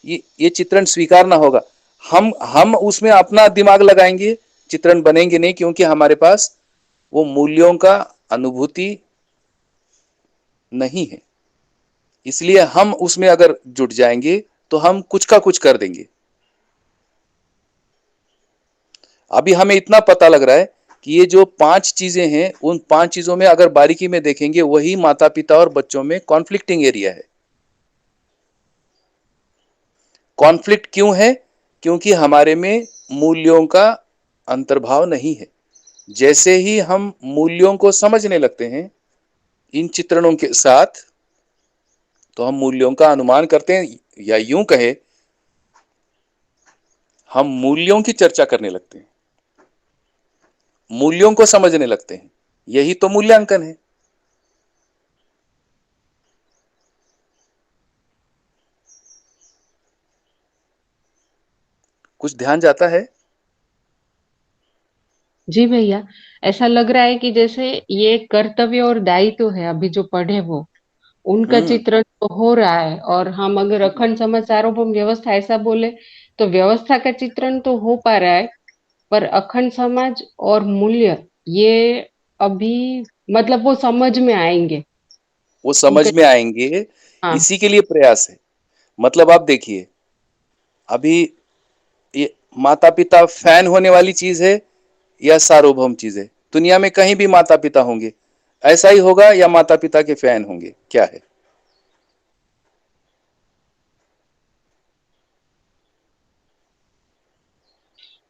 ये चित्रण स्वीकारना होगा। हम उसमें अपना दिमाग लगाएंगे, चित्रण बनेंगे नहीं, क्योंकि हमारे पास वो मूल्यों का अनुभूति नहीं है। इसलिए हम उसमें अगर जुट जाएंगे तो हम कुछ का कुछ कर देंगे। अभी हमें इतना पता लग रहा है कि ये जो 5 चीजें हैं, उन 5 चीजों में अगर बारीकी में देखेंगे, वही माता पिता और बच्चों में कॉन्फ्लिक्टिंग एरिया है। कॉन्फ्लिक्ट क्यों है? क्योंकि हमारे में मूल्यों का अंतर्भाव नहीं है। जैसे ही हम मूल्यों को समझने लगते हैं इन चित्रणों के साथ, तो हम मूल्यों का अनुमान करते हैं, या यूं कहे, हम मूल्यों की चर्चा करने लगते हैं, मूल्यों को समझने लगते हैं। यही तो मूल्यांकन है। कुछ ध्यान जाता है?
जी भैया, ऐसा लग रहा है कि जैसे ये कर्तव्य और दायित्व है, अभी जो पढ़े वो उनका
हम्म
चित्रण तो हो रहा है। और हम अगर अखंड समाज सार्वभौम व्यवस्था ऐसा बोले तो व्यवस्था का चित्रण तो हो पा रहा है, पर अखंड समाज और मूल्य, ये अभी मतलब वो समझ में आएंगे
वो
उनके।
समझ में आएंगे,
हाँ।
इसी के लिए प्रयास है। मतलब आप देखिए, अभी ये माता पिता फैन होने वाली चीज है या सार्वभौम चीज है? दुनिया में कहीं भी माता पिता होंगे, ऐसा ही होगा या माता पिता के फैन होंगे? क्या है?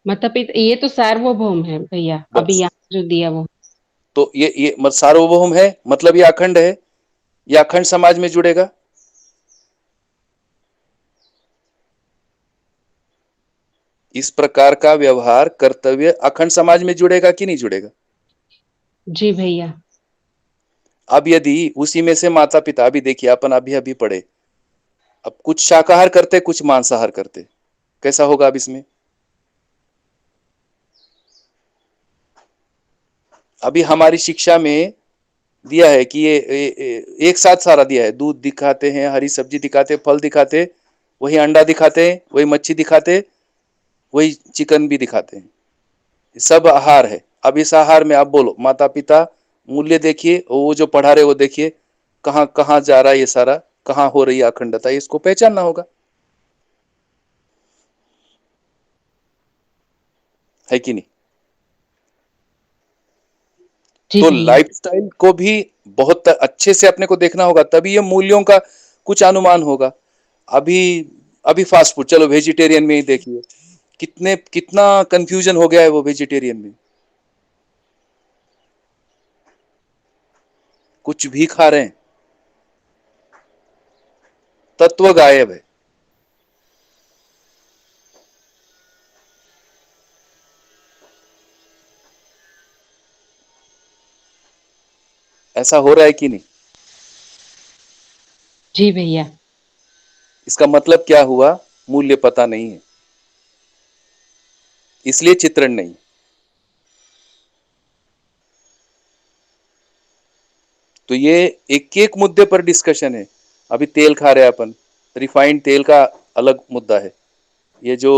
माता पिता ये तो सार्वभौम है भैया, अभी
बस,
यहाँ जो दिया वो।
तो ये सार्वभौम है, मतलब ये अखंड है, ये अखंड समाज में जुड़ेगा। इस प्रकार का व्यवहार कर्तव्य अखंड समाज में जुड़ेगा कि नहीं जुड़ेगा?
जी भैया।
अब यदि उसी में से माता पिता, अभी देखिए अपन अभी अभी पढ़े, अब कुछ शाकाहार करते कुछ मांसाहार करते, कैसा होगा अब इसमें? अभी हमारी शिक्षा में दिया है कि एक साथ सारा दिया है, दूध दिखाते हैं, हरी सब्जी दिखाते, फल दिखाते, वही अंडा दिखाते, वही मच्छी दिखाते, वही चिकन भी दिखाते हैं, सब आहार है। अब इस आहार में आप बोलो, माता पिता मूल्य देखिए, वो जो पढ़ा रहे वो देखिए, कहाँ कहाँ जा रहा है ये सारा, कहाँ हो रही है अखंडता, इसको पहचानना होगा, है कि नहीं?
जी
तो
भैया।
लाइफस्टाइल को भी बहुत अच्छे से अपने को देखना होगा, तभी ये मूल्यों का कुछ अनुमान होगा। अभी अभी फास्ट फूड, चलो वेजिटेरियन में ही देखिए, कितना कंफ्यूजन हो गया है वो वेजिटेरियन में, कुछ भी खा रहे हैं, तत्व गायब है। ऐसा हो रहा है कि नहीं?
जी भैया।
इसका मतलब क्या हुआ? मूल्य पता नहीं है, इसलिए चित्रण नहीं। तो ये एक एक मुद्दे पर डिस्कशन है। अभी तेल खा रहे हैं अपन, रिफाइंड तेल का अलग मुद्दा है, ये जो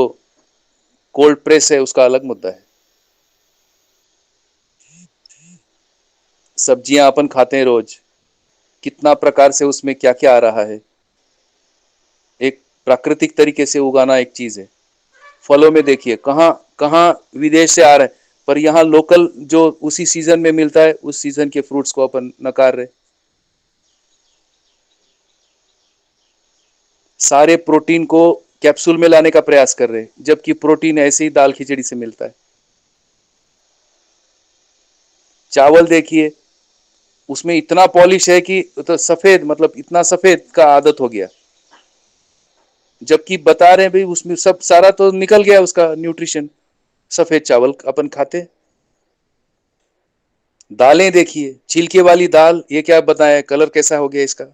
कोल्ड प्रेस है उसका अलग मुद्दा है, सब्जियां अपन खाते हैं रोज, कितना प्रकार से उसमें क्या क्या आ रहा है, एक प्राकृतिक तरीके से उगाना एक चीज है। फलों में देखिए कहाँ कहाँ विदेश से आ रहा है, पर यहाँ लोकल जो उसी सीजन में मिलता है, उस सीजन के फ्रूट्स को अपन नकार रहे। सारे प्रोटीन को कैप्सूल में लाने का प्रयास कर रहे हैं, जबकि प्रोटीन ऐसे ही दाल खिचड़ी से मिलता है। चावल देखिए, उसमें इतना पॉलिश है कि तो सफेद, मतलब इतना सफेद का आदत हो गया, जबकि बता रहे हैं भाई उसमें सब सारा तो निकल गया उसका न्यूट्रिशन, सफेद चावल अपन खाते। दालें देखिए, छिलके वाली दाल, ये क्या बताया, कलर कैसा हो गया इसका?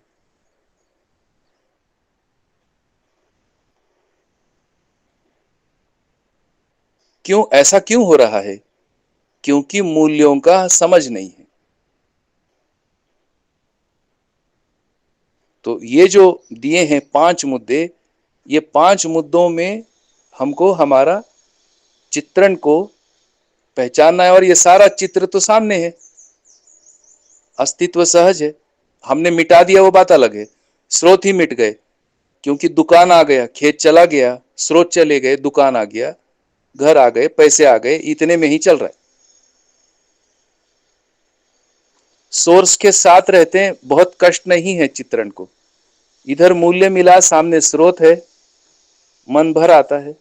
क्यों ऐसा क्यों हो रहा है? क्योंकि मूल्यों का समझ नहीं है। तो ये जो दिए हैं 5 मुद्दे, ये 5 मुद्दों में हमको हमारा चित्रण को पहचानना है, और ये सारा चित्र तो सामने है, अस्तित्व सहज है। हमने मिटा दिया वो बात अलग है, स्रोत ही मिट गए, क्योंकि दुकान आ गया, खेत चला गया, स्रोत चले गए, दुकान आ गया, घर आ गए, पैसे आ गए, इतने में ही चल रहा है। सोर्स के साथ रहते हैं, बहुत कष्ट नहीं है चित्रण को, इधर मूल्य मिला, सामने स्रोत है, मन भर आता है।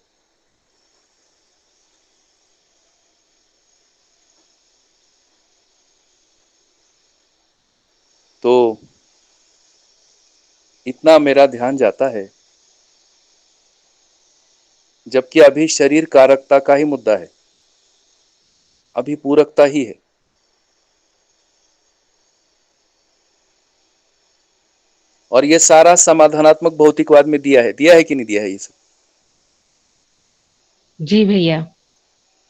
तो इतना मेरा ध्यान जाता है, जबकि अभी शरीर कारकता का ही मुद्दा है, अभी पूरकता ही है। और ये सारा समाधानात्मक भौतिकवाद में दिया है कि नहीं दिया है? ये
जी भैया।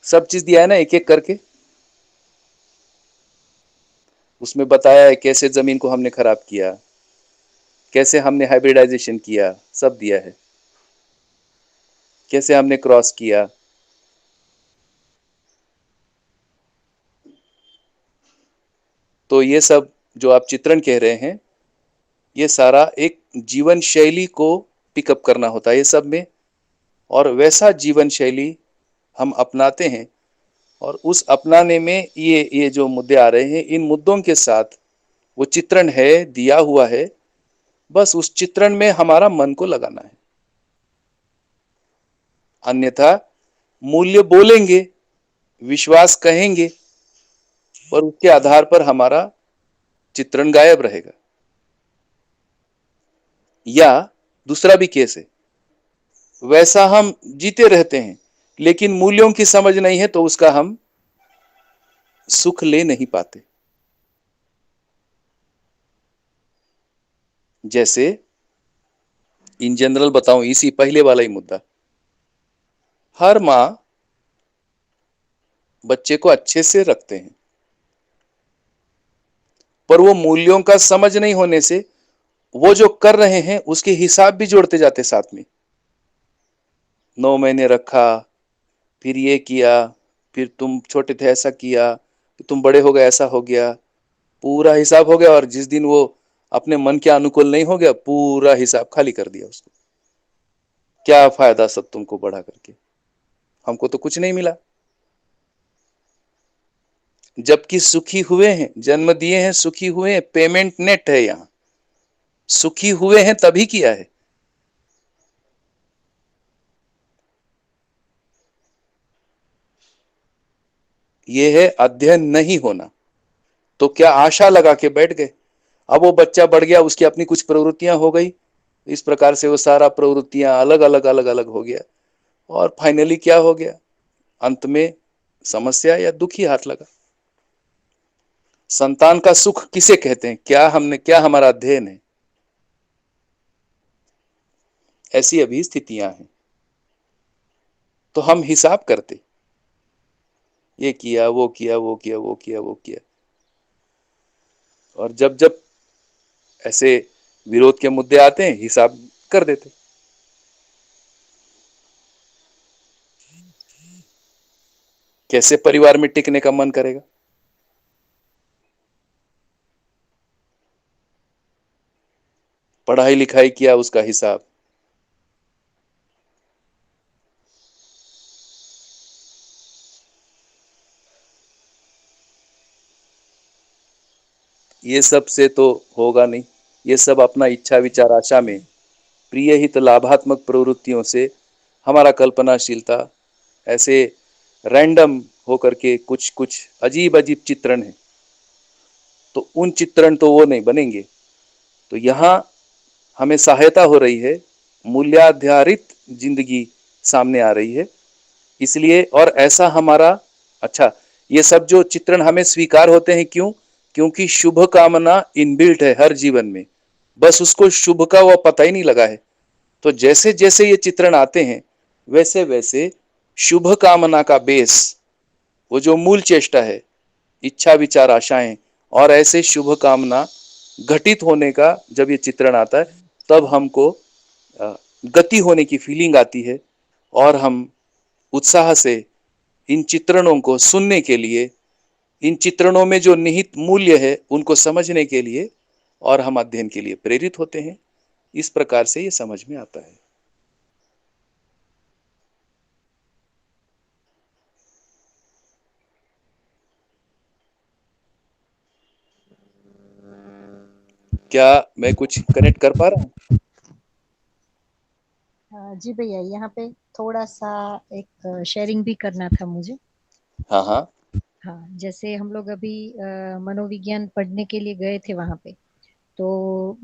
सब चीज दिया है ना, एक एक करके। उसमें बताया है कैसे जमीन को हमने खराब किया, कैसे हमने हाइब्रिडाइजेशन किया, सब दिया है, कैसे हमने क्रॉस किया। तो ये सब जो आप चित्रण कह रहे हैं, ये सारा एक जीवन शैली को पिकअप करना होता है ये सब में, और वैसा जीवन शैली हम अपनाते हैं। और उस अपनाने में ये जो मुद्दे आ रहे हैं, इन मुद्दों के साथ वो चित्रण है, दिया हुआ है, बस उस चित्रण में हमारा मन को लगाना है। अन्यथा मूल्य बोलेंगे, विश्वास कहेंगे, पर उसके आधार पर हमारा चित्रण गायब रहेगा। या दूसरा भी केस है, वैसा हम जीते रहते हैं लेकिन मूल्यों की समझ नहीं है, तो उसका हम सुख ले नहीं पाते। जैसे इन जनरल बताऊं, इसी पहले वाला ही मुद्दा, हर माँ बच्चे को अच्छे से रखते हैं, पर वो मूल्यों का समझ नहीं होने से वो जो कर रहे हैं उसके हिसाब भी जोड़ते जाते साथ में। 9 महीने रखा, फिर ये किया, फिर तुम छोटे थे ऐसा किया, फिर तुम बड़े हो गए ऐसा हो गया, पूरा हिसाब हो गया। और जिस दिन वो अपने मन के अनुकूल नहीं हो गया, पूरा हिसाब खाली कर दिया उसको। क्या फायदा सब तुमको बढ़ा करके, हमको तो कुछ नहीं मिला। जबकि सुखी हुए हैं, जन्म दिए हैं, सुखी हुए हैं, पेमेंट नेट है यहां, सुखी हुए हैं तभी किया है। ये है अध्ययन नहीं होना। तो क्या आशा लगा के बैठ गए, अब वो बच्चा बढ़ गया, उसकी अपनी कुछ प्रवृत्तियां हो गई, इस प्रकार से वो सारा प्रवृत्तियां अलग अलग अलग अलग हो गया, और फाइनली क्या हो गया, अंत में समस्या या दुख ही हाथ लगा। संतान का सुख किसे कहते हैं, क्या हमारा अध्ययन है? ऐसी अभी स्थितियां हैं। तो हम हिसाब करते, ये किया, वो किया, वो किया, वो किया, वो किया, और जब जब ऐसे विरोध के मुद्दे आते हैं, हिसाब कर देते। कैसे परिवार में टिकने का मन करेगा? पढ़ाई लिखाई किया, उसका हिसाब, ये सब से तो होगा नहीं। ये सब अपना इच्छा विचार आशा में प्रिय हित लाभात्मक प्रवृत्तियों से हमारा कल्पनाशीलता ऐसे रैंडम होकर के कुछ कुछ अजीब अजीब चित्रण है, तो उन चित्रण तो वो नहीं बनेंगे। तो यहाँ हमें सहायता हो रही है, मूल्याधारित जिंदगी सामने आ रही है, इसलिए। और ऐसा हमारा, अच्छा, ये सब जो चित्रण हमें स्वीकार होते हैं, क्यों? क्योंकि शुभ कामना इनबिल्ट है हर जीवन में, बस उसको शुभ का वो पता ही नहीं लगा है। तो जैसे जैसे ये चित्रण आते हैं, वैसे वैसे शुभ कामना का बेस, वो जो मूल चेष्टा है, इच्छा विचार आशाएं और ऐसे शुभ कामना घटित होने का जब ये चित्रण आता है, तब हमको गति होने की फीलिंग आती है, और हम उत्साह से इन चित्रणों को सुनने के लिए, इन चित्रणों में जो निहित मूल्य है उनको समझने के लिए, और हम अध्ययन के लिए प्रेरित होते हैं। इस प्रकार से ये समझ में आता है। क्या मैं कुछ कनेक्ट कर पा रहा हूँ?
जी भैया, यहाँ पे थोड़ा सा एक शेयरिंग भी करना था मुझे।
हाँ हाँ।
हाँ, जैसे हम लोग अभी मनोविज्ञान पढ़ने के लिए गए थे वहां पे, तो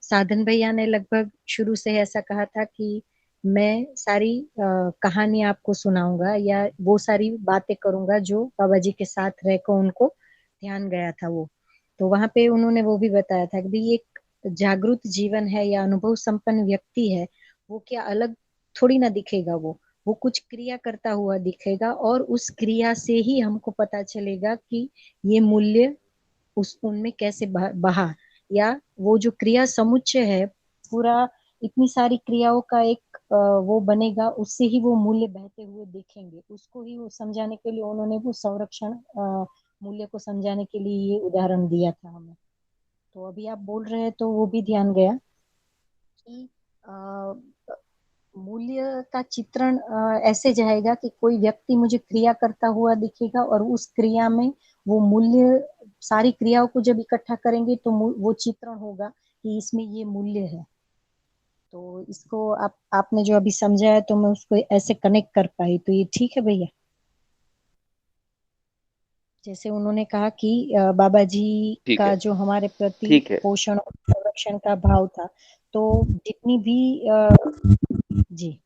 साधन भैया ने लगभग शुरू से ऐसा कहा था कि मैं सारी कहानी आपको सुनाऊंगा या वो सारी बातें करूंगा जो बाबा जी के साथ रहकर उनको ध्यान गया था वो। तो वहां पे उन्होंने वो भी बताया था कि भाई एक जागरूक जीवन है या अनुभव संपन्न व्यक्ति है, वो क्या अलग थोड़ी ना दिखेगा, वो कुछ क्रिया करता हुआ दिखेगा, और उस क्रिया से ही हमको पता चलेगा कि ये मूल्य उस उनमें कैसे बहा, या वो जो क्रिया समुच्चय है पूरा, इतनी सारी क्रियाओं का एक वो बनेगा, उससे ही वो मूल्य बहते हुए देखेंगे। उसको ही वो समझाने के लिए उन्होंने वो संरक्षण मूल्य को समझाने के लिए ये उदाहरण दिया था हमें। तो अभी आप बोल रहे हैं तो वो भी ध्यान गया कि मूल्य का चित्रण ऐसे जाएगा कि कोई व्यक्ति मुझे क्रिया करता हुआ दिखेगा और उस क्रिया में वो मूल्य, सारी क्रियाओं को जब इकट्ठा करेंगे तो वो चित्रण होगा कि इसमें ये मूल्य है। तो इसको आपने जो अभी समझाया तो मैं उसको ऐसे कनेक्ट कर पाई, तो ये ठीक है भैया। जैसे उन्होंने कहा कि बाबा जी
ठीक
का
है,
जो हमारे प्रति
ठीक है।
पोषण और संरक्षण का भाव था, तो जितनी भी जी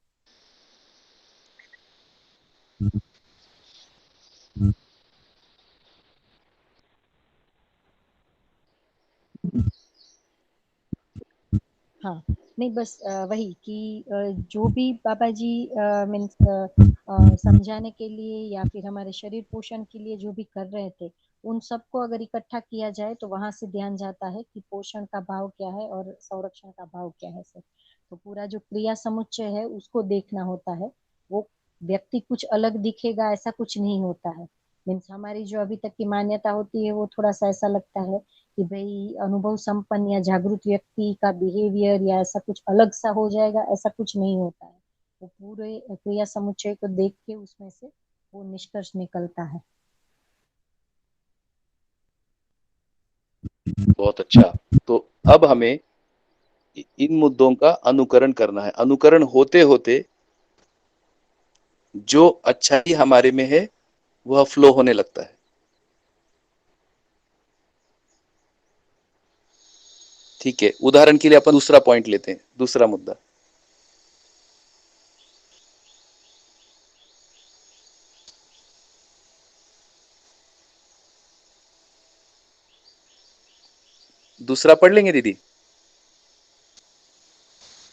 हाँ, नहीं बस वही कि जो भी बाबा जी मीन्स समझाने के लिए या फिर हमारे शरीर पोषण के लिए जो भी कर रहे थे, उन सबको अगर इकट्ठा किया जाए तो वहां से ध्यान जाता है कि पोषण का भाव क्या है और संरक्षण का भाव क्या है सर। तो पूरा जो क्रिया समुच्चय है उसको देखना होता है। वो व्यक्ति कुछ अलग दिखेगा ऐसा कुछ नहीं होता है। मीन्स हमारी जो अभी तक की मान्यता होती है वो थोड़ा सा ऐसा लगता है कि भाई अनुभव संपन्न या जागरूक व्यक्ति का बिहेवियर या ऐसा कुछ अलग सा हो जाएगा, ऐसा कुछ नहीं होता है। वो पूरे क्रिया समुच्चय को देख के उसमें से वो निष्कर्ष निकलता है।
बहुत अच्छा। तो अब हमें इन मुद्दों का अनुकरण करना है। अनुकरण होते होते जो अच्छाई हमारे में है वह फ्लो होने लगता है। ठीक है, उदाहरण के लिए अपन दूसरा पॉइंट लेते हैं, दूसरा मुद्दा। दूसरा पढ़ लेंगे दीदी?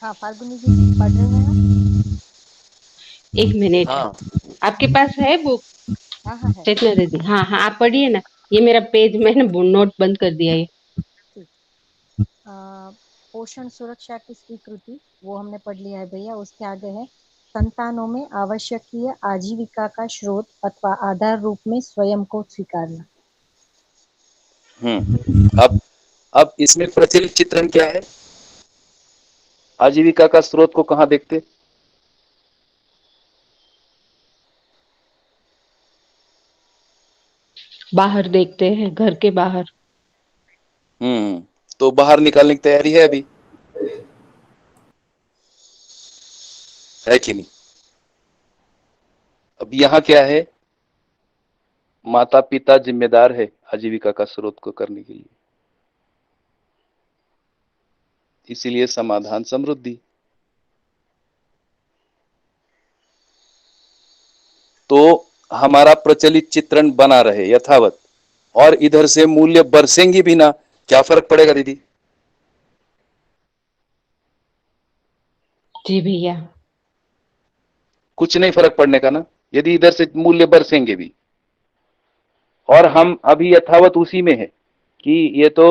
हाँ फाल्गुनी जी पढ़ रहे हैं आप?
एक मिनट,
हाँ,
आपके पास है बुक?
हाँ हाँ है।
चेतना दीदी, हाँ हाँ, आप पढ़िए ना। ये मेरा पेज मैंने नोट बंद कर दिया है।
ठीक। पोषण सुरक्षा की स्वीकृति वो हमने पढ़ लिया है भैया। उसके आगे है संतानों में आवश्यकीय आजीविका का स्रोत अथवा आधार रूप में स्वयं को स्वीकारना।
अब इसमें प्रचलित चित्रण क्या है? आजीविका का स्रोत को कहाँ देखते?
बाहर देखते हैं, घर के बाहर।
तो बाहर निकालने की तैयारी है अभी, है कि नहीं? अब यहाँ क्या है? माता पिता जिम्मेदार है आजीविका का स्रोत को करने के लिए, इसीलिए समाधान समृद्धि। तो हमारा प्रचलित चित्रण बना रहे यथावत, और इधर से मूल्य बरसेंगे भी ना, क्या फर्क पड़ेगा दीदी?
जी भैया।
कुछ नहीं फर्क पड़ने का ना, यदि इधर से मूल्य बरसेंगे भी और हम अभी यथावत उसी में है कि ये तो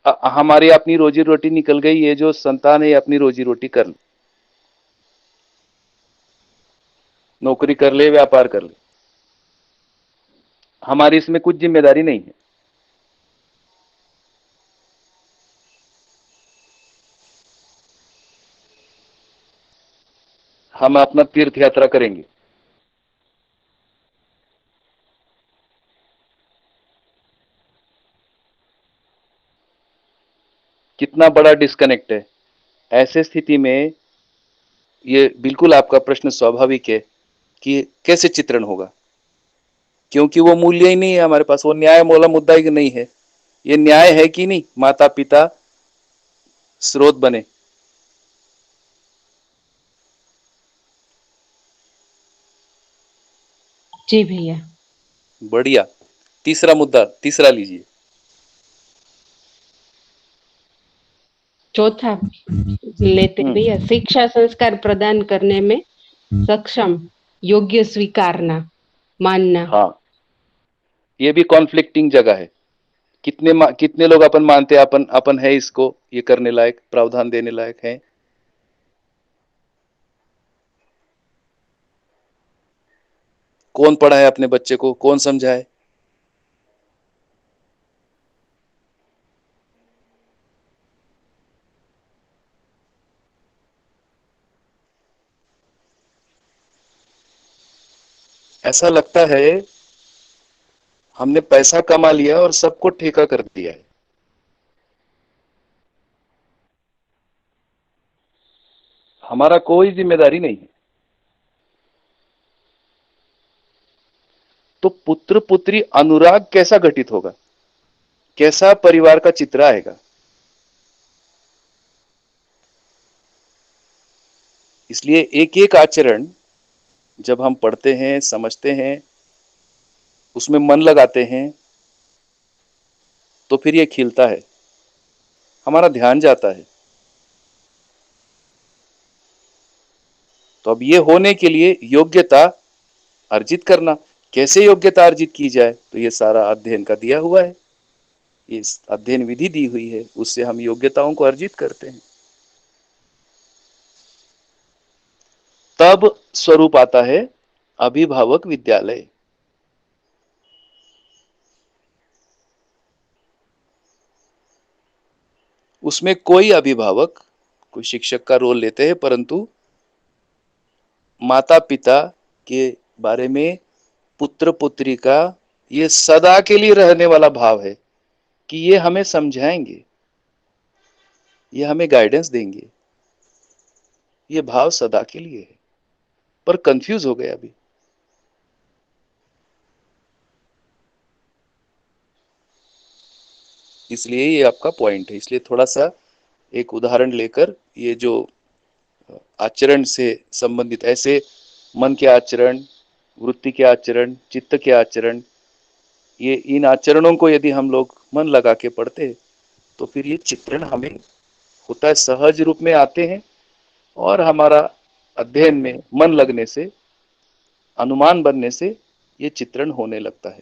हमारी अपनी रोजी रोटी निकल गई, ये जो संतान है अपनी रोजी रोटी कर ले, नौकरी कर ले, व्यापार कर ले, हमारी इसमें कुछ जिम्मेदारी नहीं है। हम अपना तीर्थ यात्रा करेंगे। कितना बड़ा डिस्कनेक्ट है। ऐसे स्थिति में ये बिल्कुल आपका प्रश्न स्वाभाविक है कि कैसे चित्रण होगा, क्योंकि वो मूल्य ही नहीं है हमारे पास, वो न्याय मोला मुद्दा ही नहीं है। ये न्याय है कि नहीं माता पिता स्रोत बने?
जी भैया।
बढ़िया। तीसरा मुद्दा, तीसरा लीजिए।
चौथा लेते हैं
हम्म
भैया, शिक्षा संस्कार प्रदान करने में सक्षम, योग्य स्वीकारना, मानना।
हाँ, ये भी कॉन्फ्लिक्टिंग जगह है। कितने लोग अपन मानते हैं अपन अपन है इसको ये करने लायक, प्रावधान देने लायक है? कौन पढ़ाए अपने बच्चे को, कौन समझाए? ऐसा लगता है हमने पैसा कमा लिया और सबको ठेका कर दिया है। हमारा कोई जिम्मेदारी नहीं है। तो पुत्र पुत्री अनुराग कैसा घटित होगा, कैसा परिवार का चित्र आएगा? इसलिए एक एक आचरण जब हम पढ़ते हैं, समझते हैं, उसमें मन लगाते हैं, तो फिर ये खिलता है, हमारा ध्यान जाता है। तो अब ये होने के लिए योग्यता अर्जित करना, कैसे योग्यता अर्जित की जाए, तो ये सारा अध्ययन का दिया हुआ है, इस अध्ययन विधि दी हुई है, उससे हम योग्यताओं को अर्जित करते हैं। तब स्वरूप आता है अभिभावक विद्यालय। उसमें कोई अभिभावक, कोई शिक्षक का रोल लेते हैं, परंतु माता पिता के बारे में पुत्र पुत्री का ये सदा के लिए रहने वाला भाव है कि ये हमें समझाएंगे, ये हमें गाइडेंस देंगे, ये भाव सदा के लिए है। पर कंफ्यूज हो गए अभी। इसलिए ये आपका पॉइंट है। इसलिए थोड़ा सा एक उदाहरण लेकर, ये जो आचरण से संबंधित ऐसे मन के आचरण, वृत्ति के आचरण, चित्त के आचरण, ये इन आचरणों को यदि हम लोग मन लगा के पढ़ते तो फिर ये चित्रण हमें होता है, सहज रूप में आते हैं, और हमारा अध्ययन में मन लगने से, अनुमान बनने से ये चित्रण होने लगता है।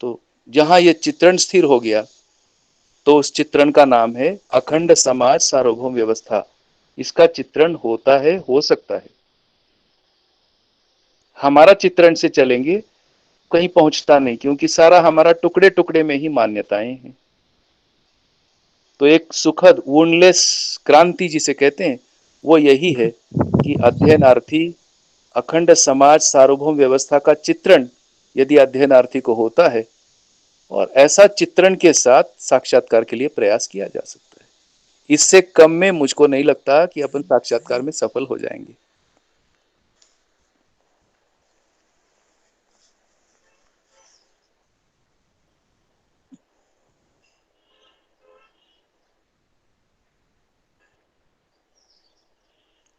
तो जहां ये चित्रण स्थिर हो गया तो उस चित्रण का नाम है अखंड समाज सार्वभौम व्यवस्था। इसका चित्रण होता है, हो सकता है। हमारा चित्रण से चलेंगे कहीं पहुंचता नहीं, क्योंकि सारा हमारा टुकड़े टुकड़े में ही मान्यताएं हैं। तो एक सुखद वुंडलेस क्रांति जिसे कहते हैं, वो यही है कि अध्ययनार्थी अखंड समाज सार्वभौम व्यवस्था का चित्रण यदि अध्ययनार्थी को होता है, और ऐसा चित्रण के साथ साक्षात्कार के लिए प्रयास किया जा सकता है। इससे कम में मुझको नहीं लगता कि अपन साक्षात्कार में सफल हो जाएंगे।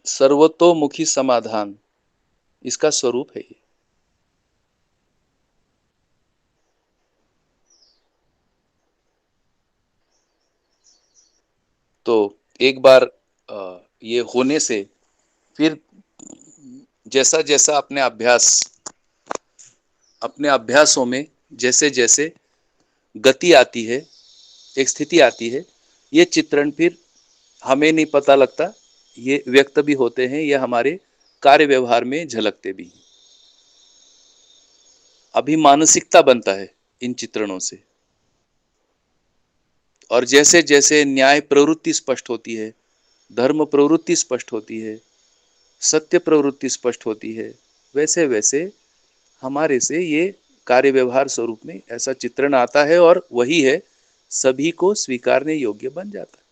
सर्वतोमुखी समाधान इसका स्वरूप है ये। तो एक बार ये होने से फिर जैसा जैसा अपने अभ्यासों में जैसे जैसे गति आती है, एक स्थिति आती है, ये चित्रण फिर हमें नहीं पता लगता, ये व्यक्त भी होते हैं, ये हमारे कार्य व्यवहार में झलकते भी हैं। अभी मानसिकता बनता है इन चित्रणों से, और जैसे जैसे न्याय प्रवृत्ति स्पष्ट होती है, धर्म प्रवृत्ति स्पष्ट होती है, सत्य प्रवृत्ति स्पष्ट होती है, वैसे वैसे हमारे से ये कार्य व्यवहार स्वरूप में ऐसा चित्रण आता है, और वही है सभी को स्वीकारने योग्य बन जाता है।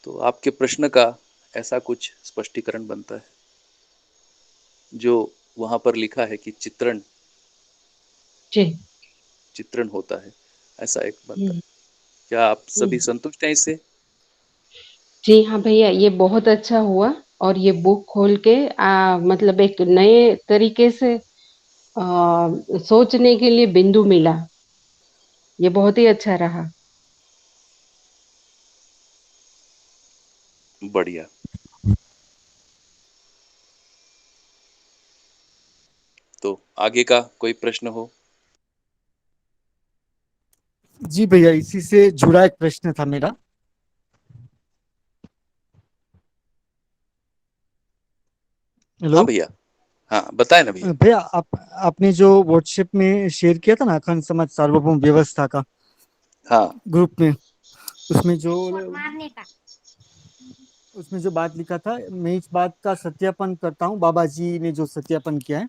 तो आपके प्रश्न का ऐसा कुछ स्पष्टीकरण बनता है, जो वहां पर लिखा है कि चित्रण होता है, ऐसा एक बनता है। क्या आप सभी संतुष्ट हैं इससे?
जी हाँ भैया, ये बहुत अच्छा हुआ, और ये बुक खोल के मतलब एक नए तरीके से सोचने के लिए बिंदु मिला। ये बहुत ही अच्छा रहा।
बढ़िया। तो आगे का कोई प्रश्न हो?
जी भैया, इसी से जुड़ा एक प्रश्न था मेरा। हेलो
हाँ भैया, हाँ बताए ना भैया।
भैया, आपने जो व्हाट्सएप में शेयर किया था ना अखंड समाज सार्वभौम व्यवस्था का
हाँ
ग्रुप में, उसमें जो उसमें जो बात लिखा था, मैं इस बात का सत्यापन करता हूँ, बाबा जी ने जो सत्यापन किया है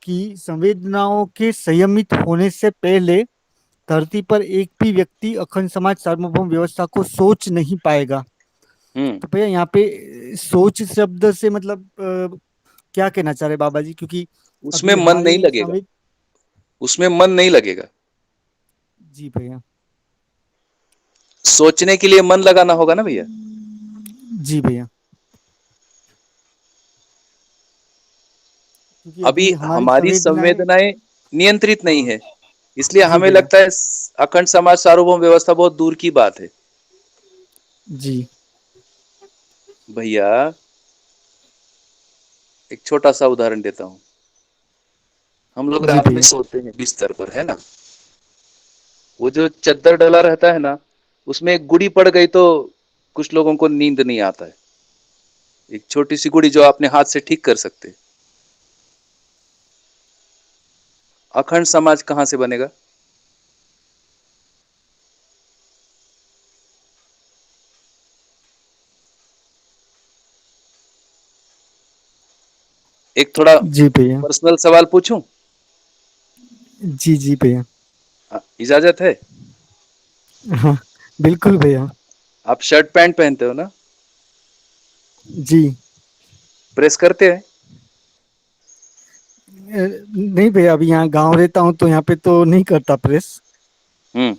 कि संवेदनाओं के संयमित होने से पहले धरती पर एक भी व्यक्ति अखंड समाज सार्वभौम व्यवस्था को सोच नहीं पाएगा।
हम्म।
तो भैया यहाँ पे सोच शब्द से मतलब क्या कहना चाह रहे बाबा जी, क्योंकि
उसमें
अभी
मन नहीं
हमारे
लगेगा, उसमें मन नहीं लगेगा।
जी भैया।
सोचने के लिए मन लगाना होगा ना भैया।
जी भैया, क्योंकि
अभी
अभी हमारी
हमारी
संवेदनाएं।
संवेदनाएं नियंत्रित नहीं
हाँ।
है, इसलिए
जी
हमें
भैया।
लगता है अखंड समाज सार्वभौम व्यवस्था बहुत दूर की बात है।
जी।
भैया एक छोटा सा उदाहरण देता हूँ। हम लोग
जी
रात में
भैया।
सोते हैं बिस्तर पर, है ना। वो जो चद्दर डला रहता है ना, उसमें एक गुड़ी पड़ गई तो कुछ लोगों को नींद नहीं आता है। एक छोटी सी गुड़ी जो अपने हाथ से ठीक कर सकते। अखंड समाज कहां से बनेगा? एक थोड़ा
जी भैया।
पर्सनल सवाल पूछूं?
जी जी भैया।
इजाजत है?
हाँ, बिल्कुल भैया।
आप शर्ट पैंट पहनते हो ना?
जी।
प्रेस करते हैं?
नहीं भैया, अभी यहाँ गांव रहता हूँ तो यहाँ पे तो नहीं करता प्रेस।
हम्म।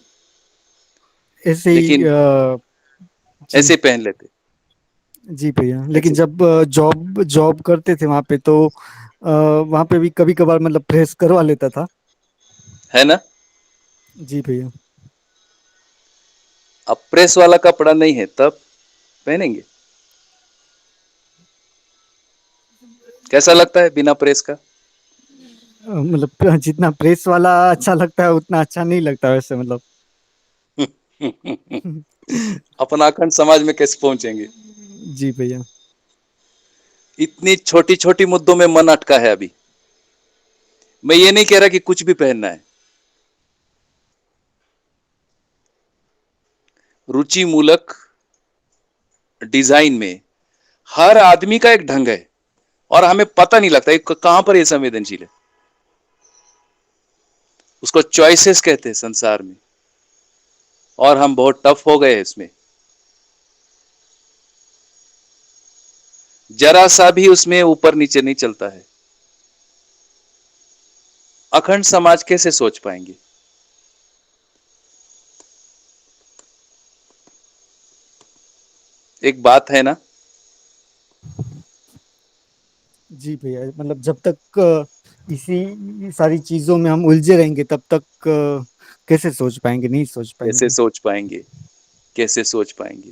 ऐसे ही
लेकिन
जी।
ऐसे पहन लेते?
जी भैया, लेकिन
ऐसे,
जब जॉब जॉब करते थे वहां पे तो वहां पे भी कभी कभार मतलब प्रेस करवा लेता था।
है ना।
जी भैया।
अब प्रेस वाला कपड़ा नहीं है तब पहनेंगे? कैसा लगता है बिना प्रेस का?
मतलब जितना प्रेस वाला अच्छा लगता है उतना अच्छा नहीं लगता वैसे मतलब।
अपन अखंड समाज में कैसे पहुंचेंगे?
जी भैया।
इतनी छोटी छोटी मुद्दों में मन अटका है अभी। मैं ये नहीं कह रहा कि कुछ भी पहनना है। रुचि मूलक डिजाइन में हर आदमी का एक ढंग है, और हमें पता नहीं लगता कहां पर ये संवेदनशील है। उसको चॉइसेस कहते हैं संसार में, और हम बहुत टफ हो गए इसमें। जरा सा भी उसमें ऊपर नीचे नहीं चलता है। अखंड समाज कैसे सोच पाएंगे? एक बात है ना।
जी भैया, मतलब जब तक इसी सारी चीजों में हम उलझे रहेंगे तब तक कैसे सोच पाएंगे, नहीं सोच
कैसे
पाएंगे।
सोच पाएंगे? कैसे सोच पाएंगे?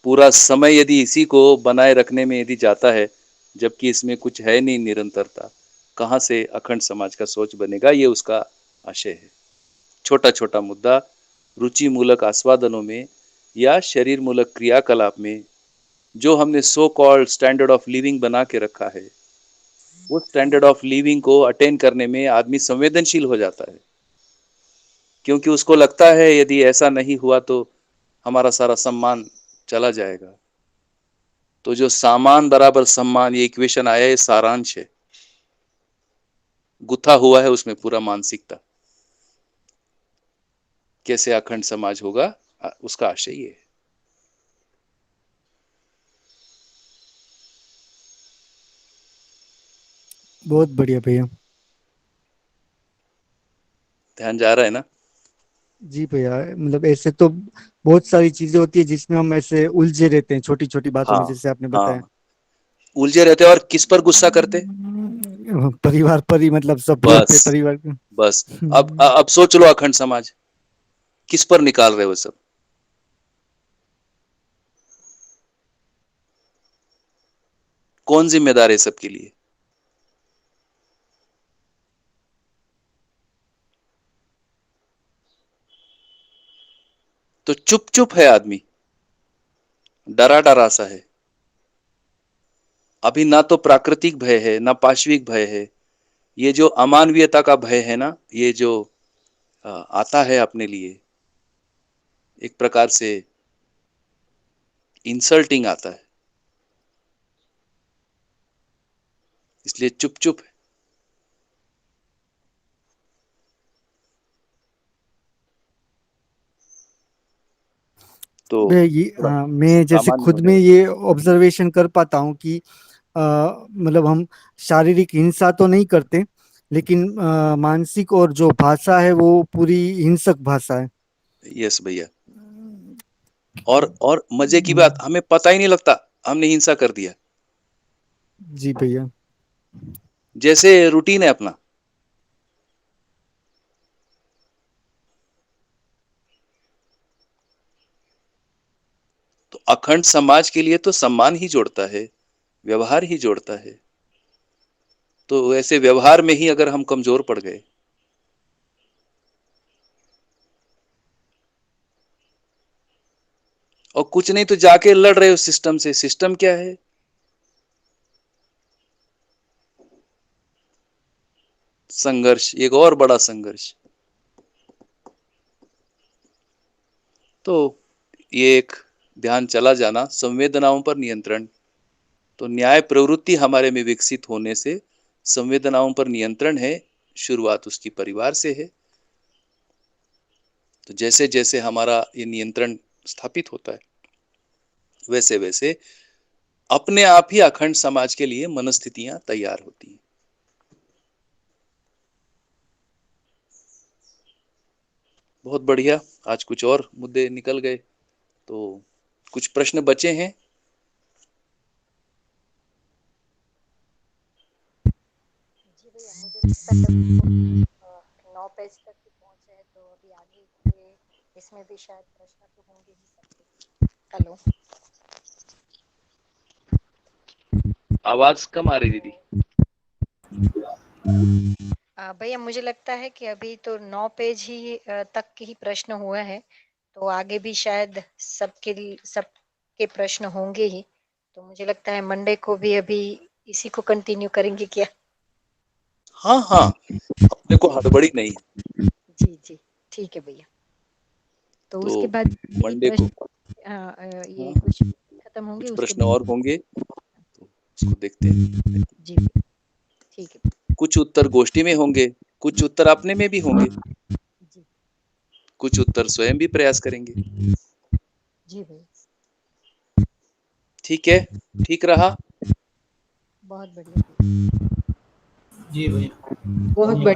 पूरा समय यदि इसी को बनाए रखने में यदि जाता है, जबकि इसमें कुछ है नहीं निरंतरता, कहां से अखंड समाज का सोच बनेगा? ये उसका आशय है। छोटा छोटा मुद्दा रुचि मूलक आस्वादनों में या शरीर मूलक क्रियाकलाप में जो हमने so called standard of living बना के रखा है, वो स्टैंडर्ड ऑफ लिविंग को अटेन करने में आदमी संवेदनशील हो जाता है। क्योंकि उसको लगता है यदि ऐसा नहीं हुआ तो हमारा सारा सम्मान चला जाएगा। तो जो सामान बराबर सम्मान, ये इक्वेशन आया है, सारांश है, गुथा हुआ है उसमें पूरा मानसिकता। कैसे अखंड समाज होगा, उसका आशय ये है।
बहुत बढ़िया भैया।
ध्यान जा रहा है ना?
जी भैया, मतलब ऐसे तो बहुत सारी चीजें होती है जिसमें हम ऐसे उलझे रहते हैं छोटी छोटी बातों में,
हाँ,
जैसे आपने बताया।
हाँ। उलझे रहते और किस पर गुस्सा करते?
परिवार पर ही, मतलब सपोर्ट पे
बस,
परिवार
बस। अब सोच लो अखंड समाज किस पर निकाल रहे हो सब? कौन जिम्मेदार है सबके लिए? तो चुप चुप है आदमी, डरा डरा सा है। अभी ना तो प्राकृतिक भय है ना पाश्विक भय है। ये जो अमानवीयता का भय है ना, ये जो आता है अपने लिए, एक प्रकार से इंसल्टिंग आता है, इसलिए चुप चुप है। तो थोड़ा
मैं जैसे
सामान्य
खुद
होने
में
वाला।
ये ऑब्जर्वेशन कर पाता हूँ कि मतलब हम शारीरिक हिंसा तो नहीं करते, लेकिन मानसिक और जो भाषा है वो पूरी हिंसक भाषा है।
यस भैया। और मजे की बात, हमें पता ही नहीं लगता हमने हिंसा कर दिया,
जी भैया।
जैसे रूटीन है अपना। तो अखंड समाज के लिए तो सम्मान ही जोड़ता है, व्यवहार ही जोड़ता है। तो ऐसे व्यवहार में ही अगर हम कमजोर पड़ गए, और कुछ नहीं तो जाके लड़ रहे हो सिस्टम से। सिस्टम क्या है? संघर्ष, एक और बड़ा संघर्ष। तो ये एक ध्यान चला जाना, संवेदनाओं पर नियंत्रण। तो न्याय प्रवृत्ति हमारे में विकसित होने से संवेदनाओं पर नियंत्रण है, शुरुआत उसकी परिवार से है। तो जैसे जैसे हमारा ये नियंत्रण स्थापित होता है, वैसे वैसे अपने आप ही अखंड समाज के लिए मनस्थितियां तैयार होती हैं। बहुत बढ़िया, आज कुछ और मुद्दे निकल गए। तो कुछ प्रश्न बचे हैं?
जी भैया, मुझे लगता है अभी तो 9 पेज तक ही पहुंचे हैं, तो अभी आगे के इसमें भी शायद प्रश्न तो होंगे ही सबके। हेलो।
आवाज कम आ रही दीदी।
भैया मुझे लगता है कि अभी तो 9 पेज ही तक के ही प्रश्न हुए हैं, तो आगे भी शायद सबके प्रश्न होंगे ही। तो मुझे लगता है मंडे को भी अभी इसी को कंटिन्यू करेंगे क्या?
हाँ हाँ, अपने को हड़बड़ी नहीं है।
जी जी, ठीक है भैया। तो
तो
उसके बाद ये
मंडे को,
प्रश्न ये
हाँ,
कुछ खत्म होंगे
कुछ
उसके
प्रश्न और
बाद।
होंगे, तो उसको देखते हैं।
जी भैया, ठीक है।
कुछ उत्तर गोष्ठी में होंगे, कुछ उत्तर अपने में भी होंगे,
जी
कुछ उत्तर स्वयं भी प्रयास करेंगे।
जी भैया,
ठीक है, ठीक रहा।
बहुत बढ़िया भैया।
जी भैया।
बहुत बढ़िया।